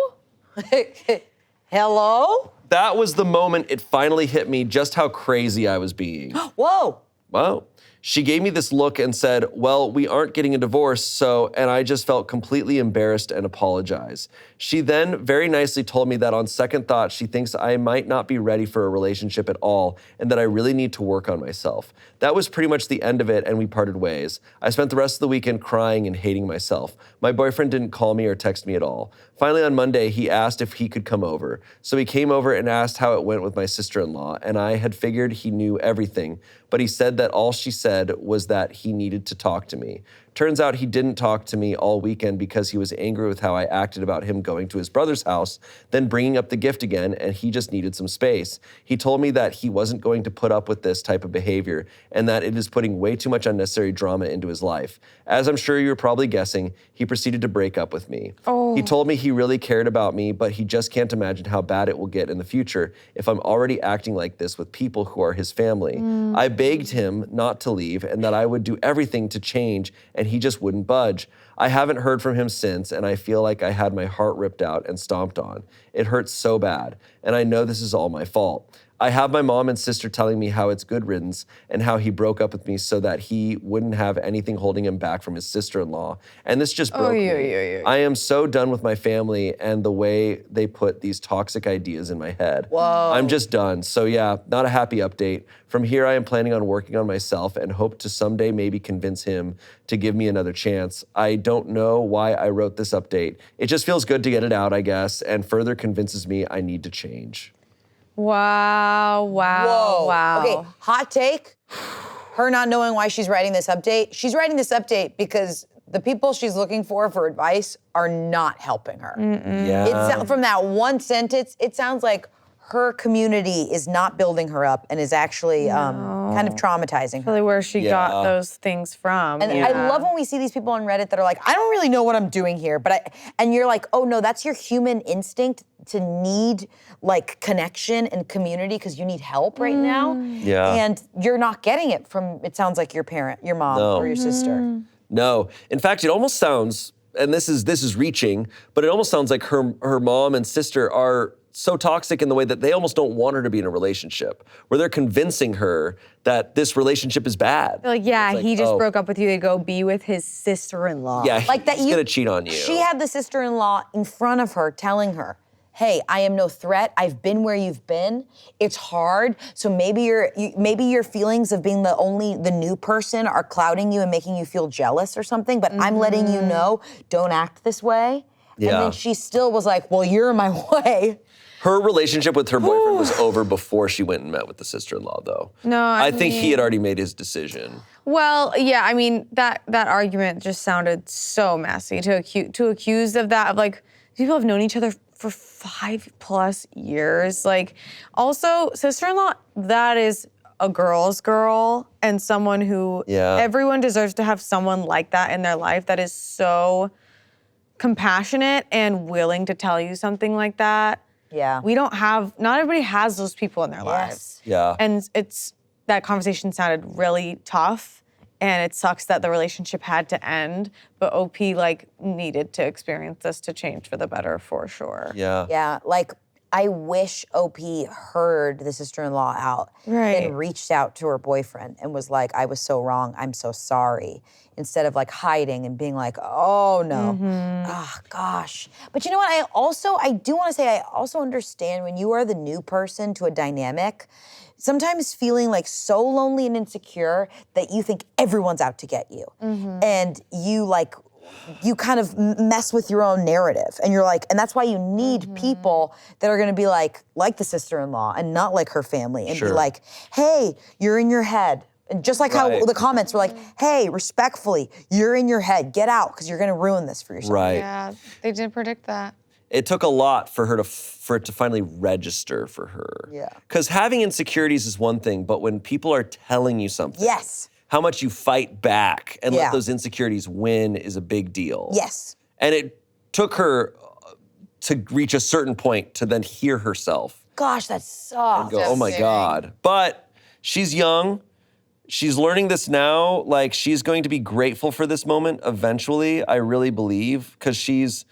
Hello? That was the moment it finally hit me just how crazy I was being. Whoa. Wow. She gave me this look and said, well, we aren't getting a divorce, and I just felt completely embarrassed and apologized. She then very nicely told me that on second thought, she thinks I might not be ready for a relationship at all and that I really need to work on myself. That was pretty much the end of it and we parted ways. I spent the rest of the weekend crying and hating myself. My boyfriend didn't call me or text me at all. Finally on Monday, he asked if he could come over. So he came over and asked how it went with my sister-in-law, and I had figured he knew everything, but he said that all she said was that he needed to talk to me. Turns out he didn't talk to me all weekend because he was angry with how I acted about him going to his brother's house, then bringing up the gift again, and he just needed some space. He told me that he wasn't going to put up with this type of behavior and that it is putting way too much unnecessary drama into his life. As I'm sure you're probably guessing, he proceeded to break up with me. He told me he really cared about me, but he just can't imagine how bad it will get in the future if I'm already acting like this with people who are his family. I begged him not to leave and that I would do everything to change, and he just wouldn't budge. I haven't heard from him since, and I feel like I had my heart ripped out and stomped on. It hurts so bad, and I know this is all my fault. I have my mom and sister telling me how it's good riddance and how he broke up with me so that he wouldn't have anything holding him back from his sister-in-law. And this just broke me. I am so done with my family and the way they put these toxic ideas in my head. Whoa. I'm just done. So yeah, not a happy update. From here, I am planning on working on myself and hope to someday maybe convince him to give me another chance. I don't know why I wrote this update. It just feels good to get it out, I guess, and further convinces me I need to change. Wow, wow, Whoa. wow. Okay, hot take. Her not knowing why she's writing this update. She's writing this update because the people she's looking for advice are not helping her. Yeah. From that one sentence, it sounds like her community is not building her up and is actually kind of traumatizing her. Really where she got those things from. And I love when we see these people on Reddit that are like, I don't really know what I'm doing here, and you're like, oh no, that's your human instinct to need like connection and community because you need help right now. Yeah. And you're not getting it from, it sounds like your parent, your mom or your sister. No. In fact, it almost sounds, and this is reaching, but it almost sounds like her mom and sister are so toxic in the way that they almost don't want her to be in a relationship, where they're convincing her that this relationship is bad. Like, yeah, he just broke up with you to go be with his sister-in-law. Yeah, Like that he's gonna cheat on you. She had the sister-in-law in front of her telling her, hey, I am no threat. I've been where you've been. It's hard. So maybe your feelings of being the new person are clouding you and making you feel jealous or something, but I'm letting you know, don't act this way. Yeah. And then she still was like, well, you're in my way. Her relationship with her boyfriend was over before she went and met with the sister-in-law, though. No, I think he had already made his decision. Well, yeah, I mean, that argument just sounded so messy to accuse of that, of like, people have known each other for 5+ years. Like, also, sister-in-law, that is a girl's girl and someone who everyone deserves to have someone like that in their life that is so compassionate and willing to tell you something like that. Yeah. Not everybody has those people in their lives. Yeah. And that conversation sounded really tough, and it sucks that the relationship had to end, but OP needed to experience this to change for the better for sure. Yeah. Yeah, like I wish OP heard the sister-in-law out and reached out to her boyfriend and was like, I was so wrong, I'm so sorry. Instead of like hiding and being like, oh no, gosh. But you know what, I do wanna say, I also understand when you are the new person to a dynamic, sometimes feeling like so lonely and insecure that you think everyone's out to get you. And you kind of mess with your own narrative. And you're like, and that's why you need people that are gonna be like the sister-in-law and not like her family and be like, hey, you're in your head. And just like how the comments were like, hey, respectfully, you're in your head, get out, because you're gonna ruin this for yourself. Right. Yeah, they did predict that. It took a lot for her for it to finally register for her. Yeah. Because having insecurities is one thing, but when people are telling you something, Yes. how much you fight back and Yeah. let those insecurities win is a big deal. Yes. And it took her to reach a certain point to then hear herself Gosh, that sucks. and go, oh my God. But she's young. She's learning this now. Like, she's going to be grateful for this moment eventually, I really believe, because she's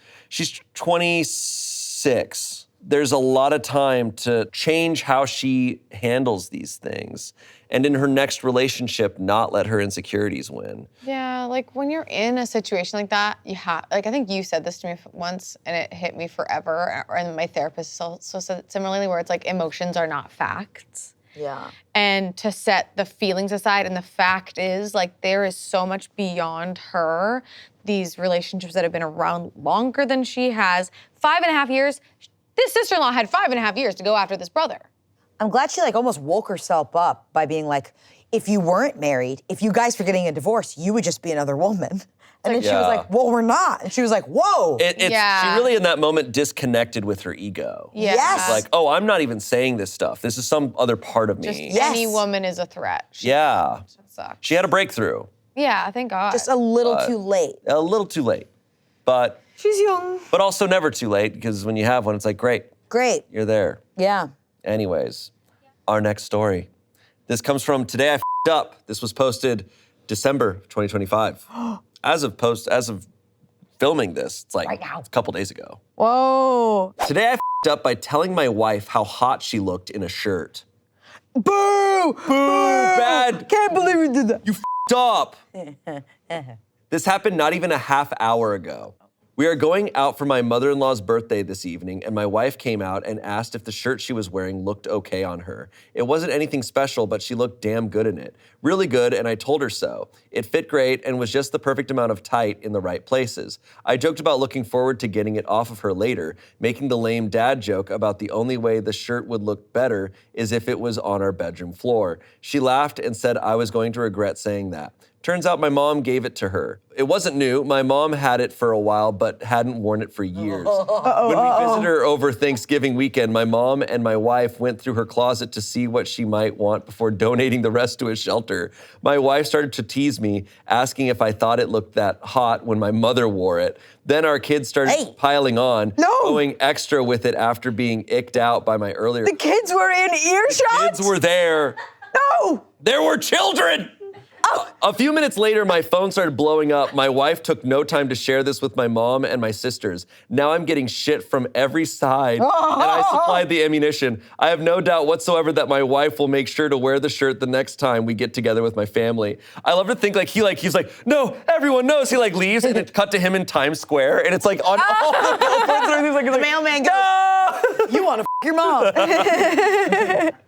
26. There's a lot of time to change how she handles these things. And in her next relationship, not let her insecurities win. Yeah, like when you're in a situation like that, you have, like I think you said this to me once and it hit me forever. And my therapist also said similarly, where it's like emotions are not facts. Yeah. And to set the feelings aside. And the fact is, like, there is so much beyond her. These relationships that have been around longer than she has. 5.5 years. This sister-in-law had 5.5 years to go after this brother. I'm glad she like almost woke herself up by being like, if you weren't married, if you guys were getting a divorce, you would just be another woman. And then she was like, well, we're not. And she was like, whoa. She really in that moment disconnected with her ego. Yeah. Yes. It's like, oh, I'm not even saying this stuff. This is some other part of me. Just Yes. any woman is a threat. Yeah. That sucks. She had a breakthrough. Yeah, thank God. Just a little too late. A little too late. But She's young. but also never too late, because when you have one, it's like, great, Great. you're there. Yeah. Anyways, our next story. This comes from Today I F***ed Up. This was posted December 2025. As of filming this, it's like Right now. a couple days ago. Whoa. Today I f***ed up by telling my wife how hot she looked in a shirt. Boo! Boo, bad. Can't believe you did that. You f***ed up. This happened not even a half hour ago. We are going out for my mother-in-law's birthday this evening, and my wife came out and asked if the shirt she was wearing looked okay on her. It wasn't anything special, but she looked damn good in it. Really good, and I told her so. It fit great and was just the perfect amount of tight in the right places. I joked about looking forward to getting it off of her later, making the lame dad joke about the only way the shirt would look better is if it was on our bedroom floor. She laughed and said I was going to regret saying that. Turns out my mom gave it to her. It wasn't new. My mom had it for a while, but hadn't worn it for years. When we visited her over Thanksgiving weekend, my mom and my wife went through her closet to see what she might want before donating the rest to a shelter. My wife started to tease me, asking if I thought it looked that hot when my mother wore it. Then our kids started piling on, going extra with it after being icked out by my earlier. The kids were in earshot? Kids were there. No! There were children! A few minutes later, my phone started blowing up. My wife took no time to share this with my mom and my sisters. Now I'm getting shit from every side, and I supplied the ammunition. I have no doubt whatsoever that my wife will make sure to wear the shirt the next time we get together with my family. I love to think he's like, no, everyone knows. He leaves, and it cut to him in Times Square, and it's like on all the billboards. And he's like, mailman goes, no! You want to your mom.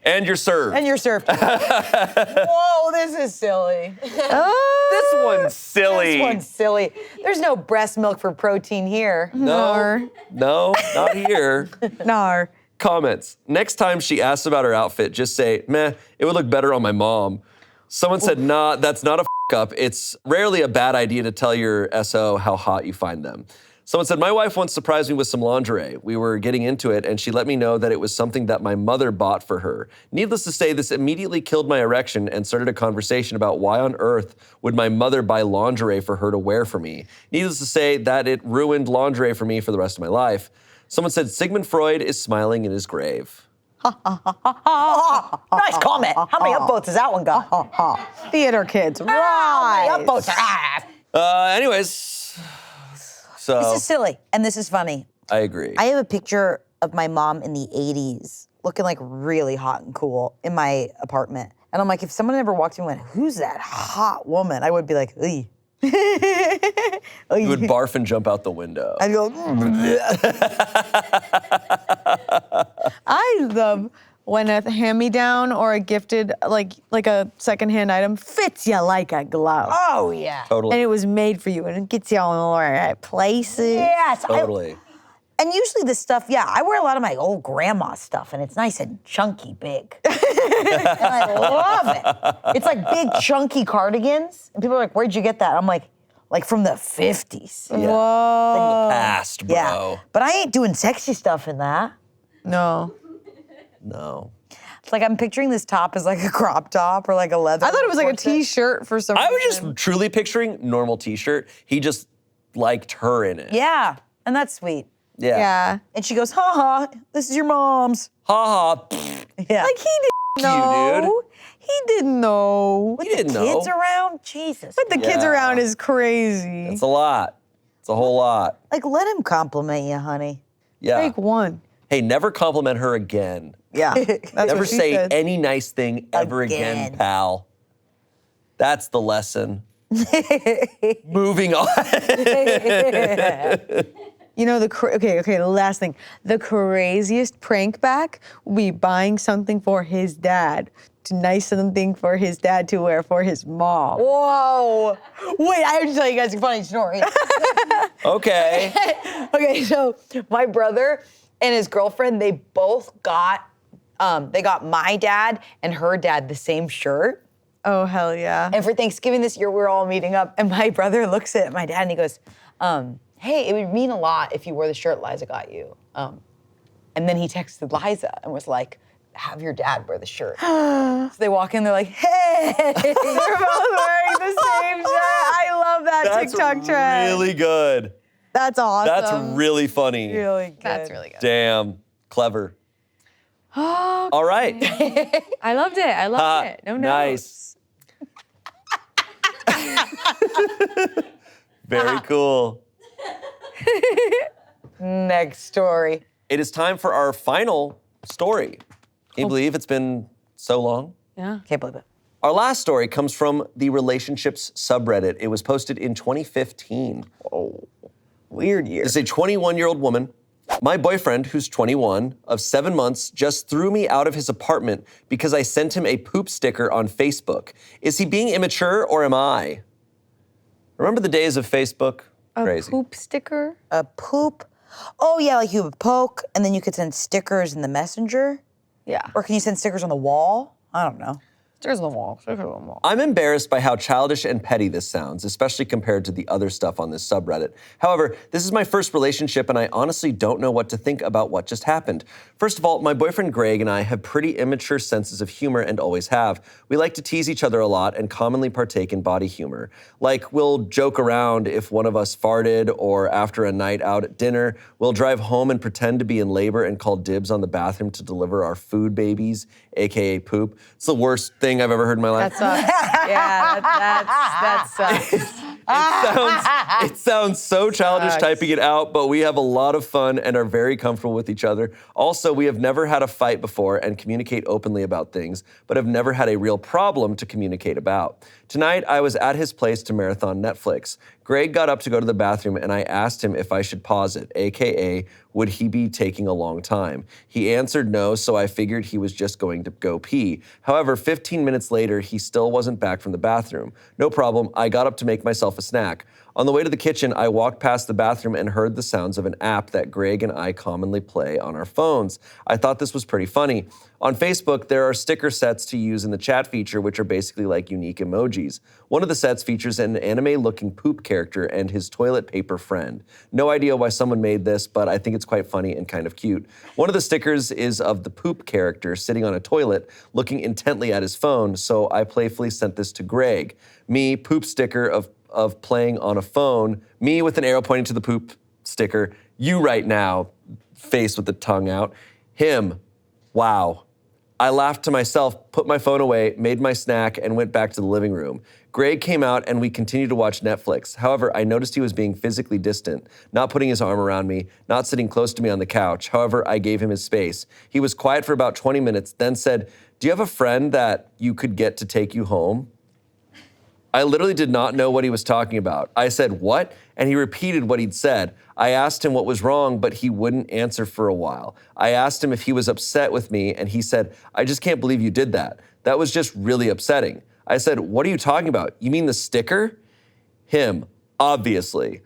And you're served. And you're served. Whoa, this is silly. This one's silly. This one's silly. There's no breast milk for protein here. No, not here. Nar. Comments. Next time she asks about her outfit, just say, meh, it would look better on my mom. Someone said, nah, that's not a up. It's rarely a bad idea to tell your SO how hot you find them. Someone said, my wife once surprised me with some lingerie. We were getting into it, and she let me know that it was something that my mother bought for her. Needless to say, this immediately killed my erection and started a conversation about why on earth would my mother buy lingerie for her to wear for me. Needless to say that it ruined lingerie for me for the rest of my life. Someone said, Sigmund Freud is smiling in his grave. Nice comment. How many upvotes has that one got? Theater kids. Right. How many upvotes? Anyways, so. This is silly, and this is funny. I agree. I have a picture of my mom in the 80s looking like really hot and cool in my apartment. And I'm like, if someone ever walked in and went, who's that hot woman? I would be like, "Ey." You would barf and jump out the window. I'd go, I love when a hand-me-down or a gifted, like a secondhand item fits you like a glove. oh, yeah. Totally. And it was made for you, and it gets you all in the right places. Yes. Totally. And usually this stuff, I wear a lot of my old grandma stuff, and it's nice and chunky big. And I love it. It's like big chunky cardigans. And people are like, where'd you get that? I'm like, Like from the 50s. Yeah. From the past, bro. Yeah. But I ain't doing sexy stuff in that. No. No. It's like I'm picturing this top as like a crop top or like a leather. I thought it was like a corset. t-shirt for some I was reason. just truly picturing normal t-shirt. He just liked her in it. Yeah, and that's sweet. Yeah. Yeah. And she goes, ha ha, this is your mom's. Ha ha. Yeah. Like he didn't know. dude. He didn't know. You didn't know. Kids around? Jesus. But the kids Yeah. around is crazy. It's a lot. It's a whole lot. Like, let him compliment you, honey. Yeah. Take one. Hey, never compliment her again. Yeah. That's Never what she say said. any nice thing ever again, Again. pal. That's the lesson. Moving on. You know, okay, the last thing. The craziest prank back will be buying something for his dad. Nice something for his dad to wear for his mom. Whoa. Wait, I have to tell you guys a funny story. Okay. Okay, so my brother and his girlfriend, they both got, they got my dad and her dad the same shirt. Oh, hell yeah. And for Thanksgiving this year, we were all meeting up, and my brother looks at my dad and he goes, hey, it would mean a lot if you wore the shirt Liza got you. And then he texted Liza and was like, have your dad wear the shirt. So they walk in, they're like, hey. They're both wearing the same shirt. I love that That's TikTok trend. really good. That's awesome. That's really funny. Really good. That's really good. Damn. Clever. All right. I loved it. I loved it. No Nice. Very cool. Next story. It is time for our final story. Can you believe it's been so long? Yeah. Can't believe it. Our last story comes from the relationships subreddit. It was posted in 2015. Weird year. It's a 21-year-old woman. My boyfriend, who's 21, of 7 months, just threw me out of his apartment because I sent him a poop sticker on Facebook. Is he being immature or am I? Remember the days of Facebook? Crazy. Poop sticker? A poop. Oh, yeah, like you would poke, and then you could send stickers in the messenger? Yeah. Or can you send stickers on the wall? I don't know. Stickers on the wall. Stickers on the wall. I'm embarrassed by how childish and petty this sounds, especially compared to the other stuff on this subreddit. However, this is my first relationship and I honestly don't know what to think about what just happened. First of all, my boyfriend Greg and I have pretty immature senses of humor and always have. We like to tease each other a lot and commonly partake in body humor. Like, we'll joke around if one of us farted, or after a night out at dinner, we'll drive home and pretend to be in labor and call dibs on the bathroom to deliver our food babies, AKA poop. It's the worst thing I've ever heard in my life. That sucks. Yeah, that sucks. It sounds so childish typing it out, but we have a lot of fun and are very comfortable with each other. Also, we have never had a fight before and communicate openly about things, but have never had a real problem to communicate about. Tonight, I was at his place to marathon Netflix. Greg got up to go to the bathroom and I asked him if I should pause it, AKA, would he be taking a long time? He answered no, so I figured he was just going to go pee. However, 15 minutes later, he still wasn't back from the bathroom. No problem, I got up to make myself a snack. On the way to the kitchen, I walked past the bathroom and heard the sounds of an app that Greg and I commonly play on our phones. I thought this was pretty funny. On Facebook, there are sticker sets to use in the chat feature, which are basically like unique emojis. One of the sets features an anime-looking poop character and his toilet paper friend. No idea why someone made this, but I think it's quite funny and kind of cute. One of the stickers is of the poop character sitting on a toilet, looking intently at his phone, so I playfully sent this to Greg. Me, poop sticker of playing on a phone, me with an arrow pointing to the poop sticker, you right now, face with the tongue out, him, wow. I laughed to myself, put my phone away, made my snack, and went back to the living room. Greg came out and we continued to watch Netflix. However, I noticed he was being physically distant, not putting his arm around me, not sitting close to me on the couch. However, I gave him his space. He was quiet for about 20 minutes, then said, "Do you have a friend that you could get to take you home?" I literally did not know what he was talking about. I said, "What?" And he repeated what he'd said. I asked him what was wrong, but he wouldn't answer for a while. I asked him if he was upset with me, and he said, "I just can't believe you did that. That was just really upsetting." I said, "What are you talking about? You mean the sticker?" Him, obviously.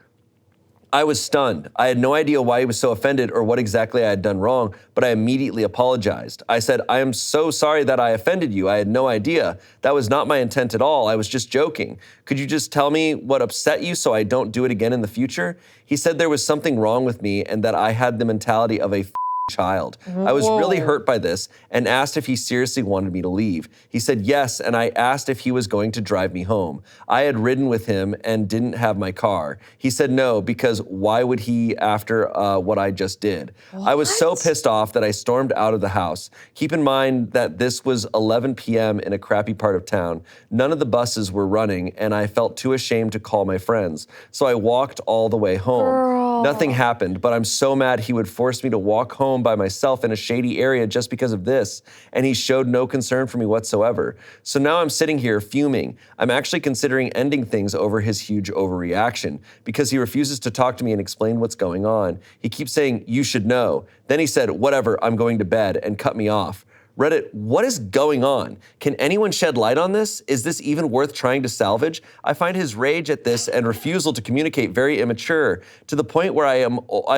I was stunned. I had no idea why he was so offended or what exactly I had done wrong, but I immediately apologized. I said, I am so sorry that I offended you. I had no idea. That was not my intent at all. I was just joking. Could you just tell me what upset you so I don't do it again in the future? He said there was something wrong with me and that I had the mentality of a child. I was really hurt by this and asked if he seriously wanted me to leave. He said yes, and I asked if he was going to drive me home. I had ridden with him and didn't have my car. He said no, because why would he after what I just did? I was so pissed off that I stormed out of the house. Keep in mind that this was 11 p.m. in a crappy part of town. None of the buses were running, and I felt too ashamed to call my friends. So I walked all the way home. Nothing happened, but I'm so mad he would force me to walk home by myself in a shady area just because of this, and he showed no concern for me whatsoever. So now I'm sitting here fuming. I'm actually considering ending things over his huge overreaction because he refuses to talk to me and explain what's going on. He keeps saying, you should know. Then he said, whatever, I'm going to bed, and cut me off. Reddit, what is going on? Can anyone shed light on this? Is this even worth trying to salvage? I find his rage at this and refusal to communicate very immature, to the point where I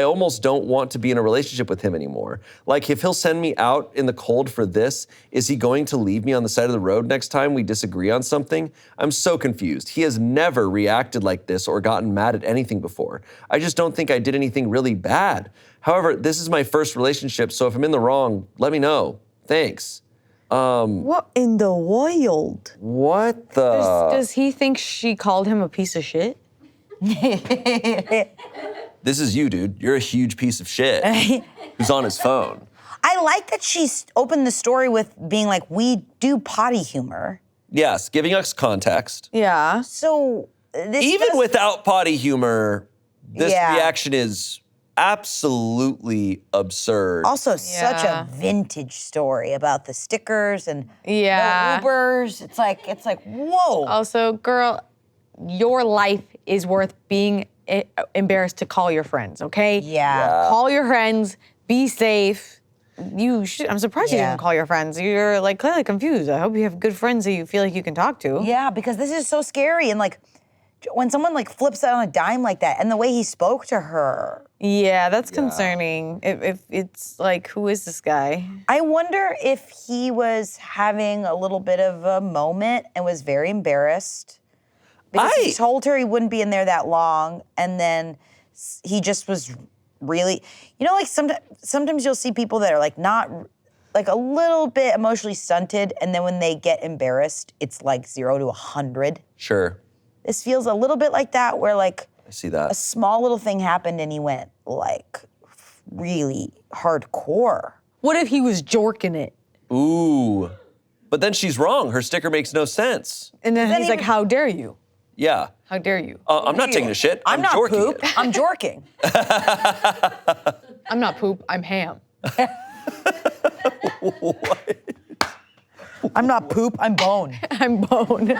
almost don't want to be in a relationship with him anymore. Like, if he'll send me out in the cold for this, is he going to leave me on the side of the road next time we disagree on something? I'm so confused. He has never reacted like this or gotten mad at anything before. I just don't think I did anything really bad. However, this is my first relationship, so if I'm in the wrong, let me know. Thanks. What in the world? What the? Does he think she called him a piece of shit? This is you, dude. You're a huge piece of shit who's on his phone. I like that she's opened the story with being like, we do potty humor. Yes, giving us context. Yeah. So this Even without potty humor, this Yeah. reaction is absolutely absurd. also such Yeah. a vintage story about the stickers and Yeah. no Ubers. It's like whoa. Also, girl, your life is worth being embarrassed to call your friends, okay? Yeah. Call your friends, be safe. I'm surprised you Yeah. didn't call your friends. You're like clearly confused. I hope you have good friends that you feel like you can talk to. Yeah, because this is so scary. And like, when someone like flips out on a dime like that and the way he spoke to her. Yeah, that's concerning. If it's like, who is this guy? I wonder if he was having a little bit of a moment and was very embarrassed. Because he told her he wouldn't be in there that long, and then he just was really, like sometimes you'll see people that are like not, like a little bit emotionally stunted, and then when they get embarrassed, it's like 0 to 100. Sure. This feels a little bit like that, where like I see that. a small little thing happened and he went like really hardcore. What if he was jorking it? Ooh. But then she's wrong. Her sticker makes no sense. And then that he's like, even- how dare you? Yeah. How dare you? I'm not taking a shit. I'm not jorking poop. it. I'm jorking. I'm not poop, I'm ham. I'm not poop. I'm bone. I'm bone.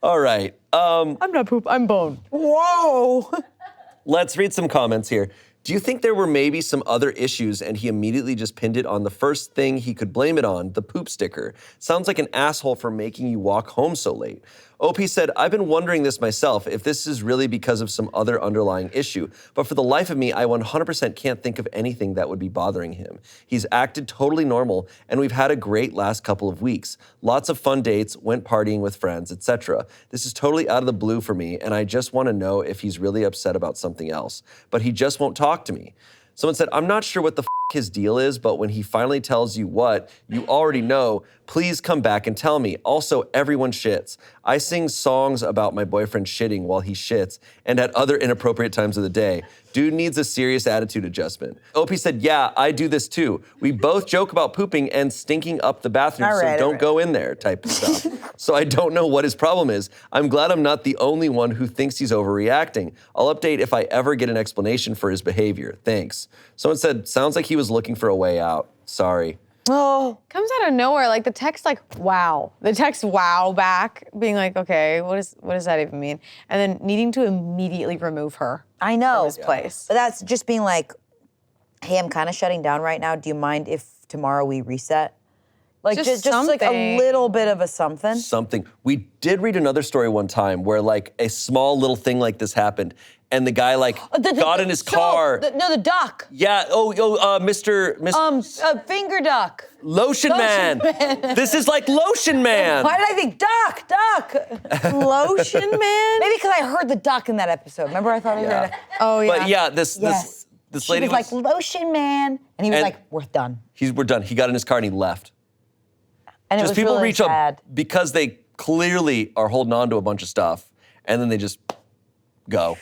All right. I'm not poop, I'm bone. Whoa. Let's read some comments here. Do you think there were maybe some other issues and he immediately just pinned it on the first thing he could blame it on, the poop sticker? Sounds like an asshole for making you walk home so late. OP said, I've been wondering this myself, if this is really because of some other underlying issue. But for the life of me, I 100% can't think of anything that would be bothering him. He's acted totally normal, and we've had a great last couple of weeks. Lots of fun dates, went partying with friends, etc. This is totally out of the blue for me, and I just want to know if he's really upset about something else. But he just won't talk to me. Someone said, I'm not sure what the his deal is, but when he finally tells you what, you already know. Please come back and tell me. Also, everyone shits. I sing songs about my boyfriend shitting while he shits and at other inappropriate times of the day. Dude needs a serious attitude adjustment. OP said, yeah, I do this too. We both joke about pooping and stinking up the bathroom, so don't go in there type of stuff. So I don't know what his problem is. I'm glad I'm not the only one who thinks he's overreacting. I'll update if I ever get an explanation for his behavior. Thanks. Someone said, sounds like he was looking for a way out. Sorry. Oh. Comes out of nowhere, like the text, like wow. The text wow back, being like, okay, what does that even mean? And then needing to immediately remove her I know. from his place. But that's just being like, hey, I'm kind of shutting down right now. Do you mind if tomorrow we reset? Like just like a little bit of a something. Something. We did read another story one time where like a small little thing like this happened, and the guy like got in his car. The duck. Yeah. Mr. Finger duck. Lotion Man. This is like Lotion Man. Why did I think duck? Lotion Man? Maybe because I heard the duck in that episode. Remember I thought I heard it? Oh, yeah. But yeah, this lady was like, Lotion Man. And he was like, we're done. We're done. He got in his car and he left. And just it was people really reach sad. up because they clearly are holding on to a bunch of stuff, and then they just go.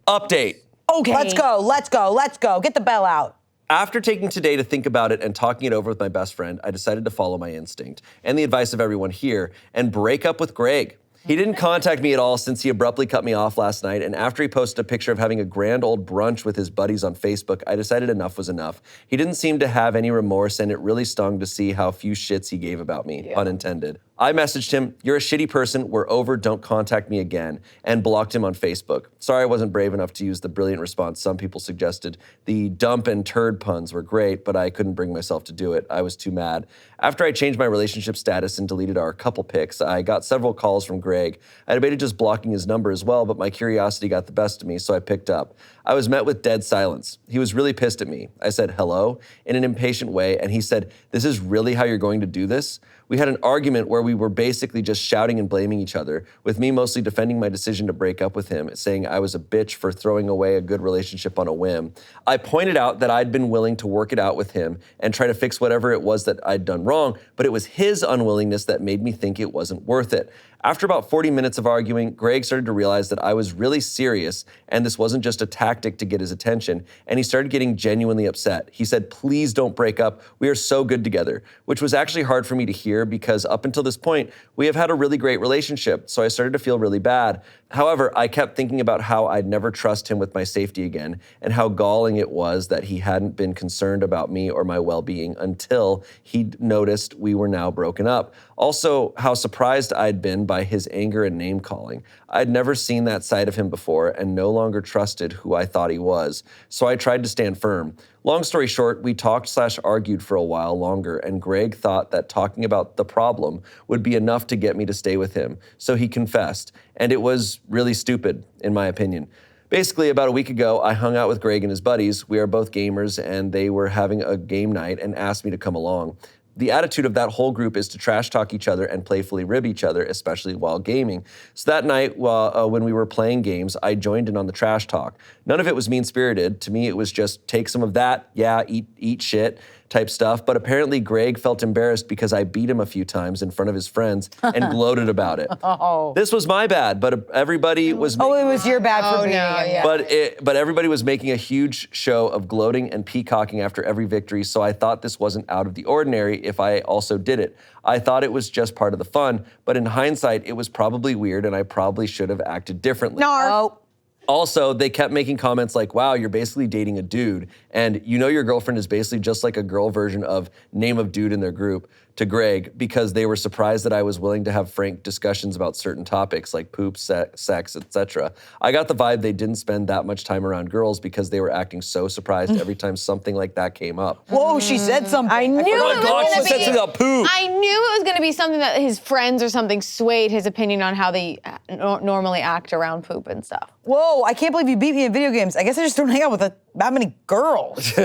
Update. Okay. Let's go. Get the bell out. After taking today to think about it and talking it over with my best friend, I decided to follow my instinct and the advice of everyone here and break up with Greg. He didn't contact me at all since he abruptly cut me off last night, and after he posted a picture of having a grand old brunch with his buddies on Facebook, I decided enough was enough. He didn't seem to have any remorse, and it really stung to see how few shits he gave about me, pun intended. I messaged him, "You're a shitty person, we're over, don't contact me again," and blocked him on Facebook. Sorry I wasn't brave enough to use the brilliant response some people suggested. The dump and turd puns were great, but I couldn't bring myself to do it. I was too mad. After I changed my relationship status and deleted our couple pics, I got several calls from Greg. I debated just blocking his number as well, but my curiosity got the best of me, so I picked up. I was met with dead silence. He was really pissed at me. I said hello in an impatient way, and he said, "This is really how you're going to do this?" We had an argument where we were basically just shouting and blaming each other, with me mostly defending my decision to break up with him, saying I was a bitch for throwing away a good relationship on a whim. I pointed out that I'd been willing to work it out with him and try to fix whatever it was that I'd done wrong, but it was his unwillingness that made me think it wasn't worth it. After about 40 minutes of arguing, Greg started to realize that I was really serious and this wasn't just a tactic to get his attention, and he started getting genuinely upset. He said, "Please don't break up. We are so good together," which was actually hard for me to hear because up until this point, we have had a really great relationship, so I started to feel really bad. However, I kept thinking about how I'd never trust him with my safety again and how galling it was that he hadn't been concerned about me or my well-being until he'd noticed we were now broken up. Also, how surprised I'd been by his anger and name-calling. I'd never seen that side of him before and no longer trusted who I thought he was, so I tried to stand firm. Long story short, we talked/argued for a while longer, and Greg thought that talking about the problem would be enough to get me to stay with him, so he confessed, and it was really stupid, in my opinion. Basically, about a week ago, I hung out with Greg and his buddies. We are both gamers, and they were having a game night and asked me to come along. The attitude of that whole group is to trash talk each other and playfully rib each other, especially while gaming. So that night, when we were playing games, I joined in on the trash talk. None of it was mean-spirited. To me, it was just take some of that, eat shit type stuff. But apparently Greg felt embarrassed because I beat him a few times in front of his friends and gloated about it. This was my bad, but everybody was... it was your bad for beating him. Yeah. But everybody was making a huge show of gloating and peacocking after every victory, so I thought this wasn't out of the ordinary if I also did it. I thought it was just part of the fun, but in hindsight, it was probably weird and I probably should have acted differently. No. Also, they kept making comments like, "Wow, you're basically dating a dude," and "You know your girlfriend is basically just like a girl version of name of dude in their group," to Greg, because they were surprised that I was willing to have frank discussions about certain topics like poop, sex, etc. I got the vibe they didn't spend that much time around girls because they were acting so surprised every time something like that came up. Whoa, she said something. I knew Oh my God, she said something about poop. I knew it was going to be something that his friends or something swayed his opinion on how they normally act around poop and stuff. Whoa, I can't believe you beat me in video games. I guess I just don't hang out with that many girls.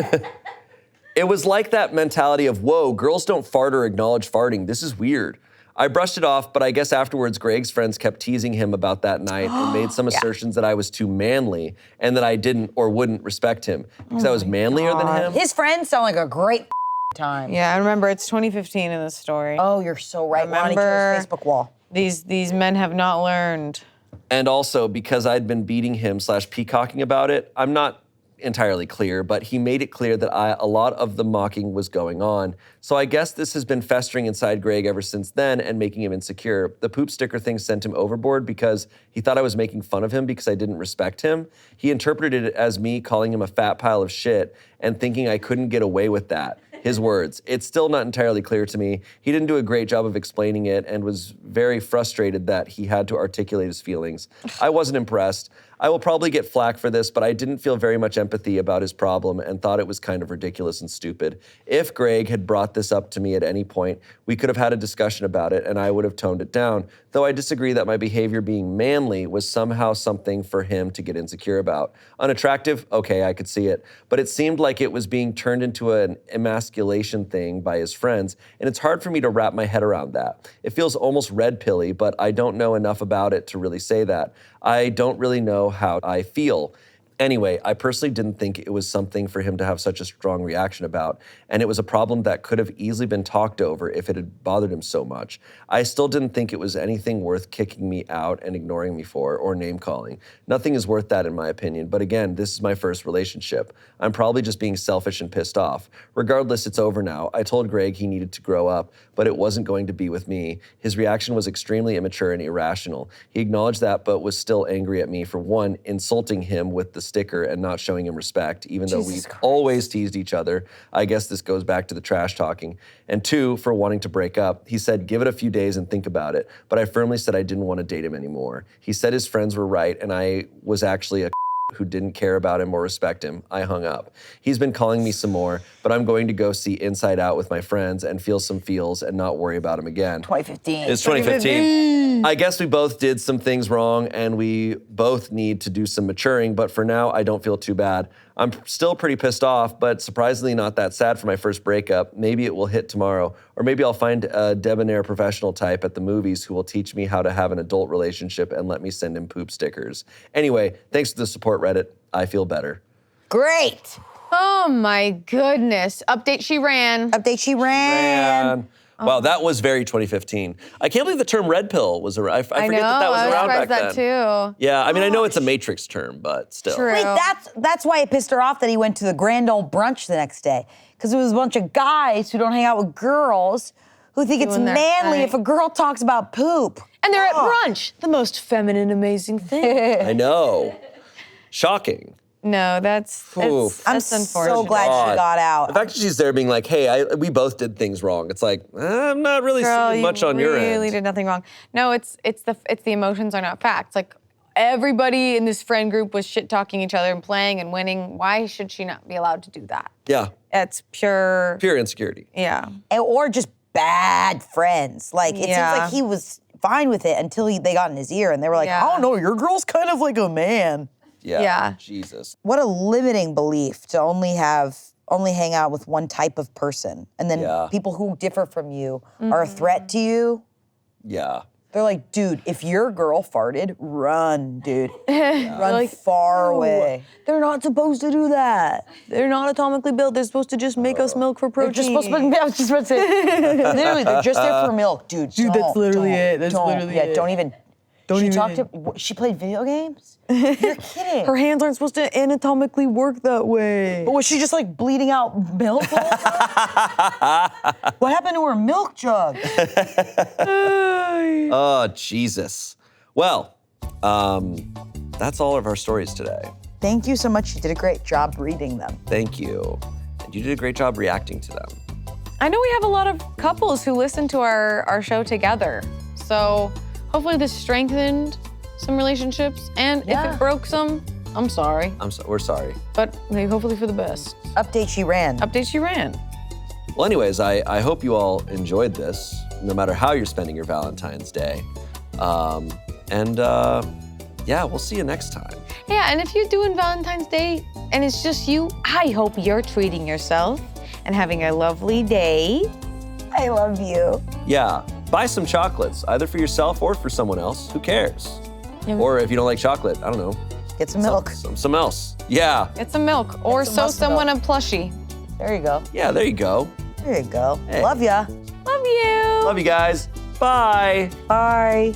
It was like that mentality of, whoa, girls don't fart or acknowledge farting. This is weird. I brushed it off, but I guess afterwards Greg's friends kept teasing him about that night and made some assertions that I was too manly and that I didn't or wouldn't respect him because I was manlier than him. His friends sound like a great time. Yeah, I remember it's 2015 in this story. Oh, you're so right. Lonnie Remember- Kill's Facebook wall. These men have not learned. And also because I'd been beating him/peacocking about it, I'm not entirely clear, but he made it clear that a lot of the mocking was going on. So I guess this has been festering inside Greg ever since then and making him insecure. The poop sticker thing sent him overboard because he thought I was making fun of him because I didn't respect him. He interpreted it as me calling him a fat pile of shit and thinking I couldn't get away with that. His words. It's still not entirely clear to me. He didn't do a great job of explaining it and was very frustrated that he had to articulate his feelings. I wasn't impressed. I will probably get flack for this, but I didn't feel very much empathy about his problem and thought it was kind of ridiculous and stupid. If Greg had brought this up to me at any point, we could have had a discussion about it and I would have toned it down, though I disagree that my behavior being manly was somehow something for him to get insecure about. Unattractive? Okay, I could see it. But it seemed like it was being turned into an emasculation thing by his friends, and it's hard for me to wrap my head around that. It feels almost red pilly, but I don't know enough about it to really say that. I don't really know how I feel. Anyway, I personally didn't think it was something for him to have such a strong reaction about, and it was a problem that could have easily been talked over if it had bothered him so much. I still didn't think it was anything worth kicking me out and ignoring me for, or name-calling. Nothing is worth that in my opinion, but again, this is my first relationship. I'm probably just being selfish and pissed off. Regardless, it's over now. I told Greg he needed to grow up, but it wasn't going to be with me. His reaction was extremely immature and irrational. He acknowledged that, but was still angry at me for, one, insulting him with the sticker and not showing him respect, even though we've always teased each other. I guess this goes back to the trash talking. And two, for wanting to break up. He said, give it a few days and think about it. But I firmly said I didn't want to date him anymore. He said his friends were right, and I was actually a who didn't care about him or respect him. I hung up. He's been calling me some more, but I'm going to go see Inside Out with my friends and feel some feels and not worry about him again. 2015. It's 2015. I guess we both did some things wrong and we both need to do some maturing, but for now, I don't feel too bad. I'm still pretty pissed off, but surprisingly not that sad for my first breakup. Maybe it will hit tomorrow, or maybe I'll find a debonair professional type at the movies who will teach me how to have an adult relationship and let me send him poop stickers. Anyway, thanks for the support, Reddit. I feel better. Great. Oh my goodness. Update she ran. Update she ran. Wow, that was very 2015. I can't believe the term red pill was around. I forget that was around back then. I was that too. Yeah, I mean, I know it's a Matrix term, but still. True. Wait, that's why it pissed her off that he went to the grand old brunch the next day. Because it was a bunch of guys who don't hang out with girls who think it's manly if a girl talks about poop. And they're at brunch. The most feminine, amazing thing. I know. Shocking. No, that's I'm unfortunate. so glad she got out. The fact that she's there being like, hey, we both did things wrong. It's like, I'm not really seeing much on your end. You really did nothing wrong. No, it's the emotions are not facts. Like, everybody in this friend group was shit-talking each other and playing and winning. Why should she not be allowed to do that? Yeah. It's pure insecurity. Yeah. Or just bad friends. Like, it seems like he was fine with it until they got in his ear and they were like, I don't know, your girl's kind of like a man. Yeah. Jesus. What a limiting belief to only hang out with one type of person. And then people who differ from you are a threat to you. Yeah. They're like, dude, if your girl farted, run, dude. Run like, far away. They're not supposed to do that. They're not atomically built. They're supposed to just make us milk for protein. They're just supposed to make, I was just about to say, literally, they're just there for milk, dude. Dude, that's literally it. That's literally it. Don't even. She played video games? You're kidding. Her hands aren't supposed to anatomically work that way. But was she just like bleeding out milk all the time? What happened to her milk jug? Oh, Jesus. Well, that's all of our stories today. Thank you so much. You did a great job reading them. Thank you. And you did a great job reacting to them. I know we have a lot of couples who listen to our show together. So hopefully this strengthened some relationships. And if it broke some, I'm sorry. We're sorry. But maybe hopefully for the best. Update she ran. Update she ran. Well, anyways, I hope you all enjoyed this, no matter how you're spending your Valentine's Day. Yeah, we'll see you next time. Yeah, and if you're doing Valentine's Day and it's just you, I hope you're treating yourself and having a lovely day. I love you. Yeah, buy some chocolates, either for yourself or for someone else. Who cares? Yeah. Or if you don't like chocolate, I don't know. Get some milk. Some else. Yeah. Get some milk. Or sew someone a plushie. There you go. Yeah, there you go. There you go. Hey. Love ya. Love you. Love you guys. Bye. Bye.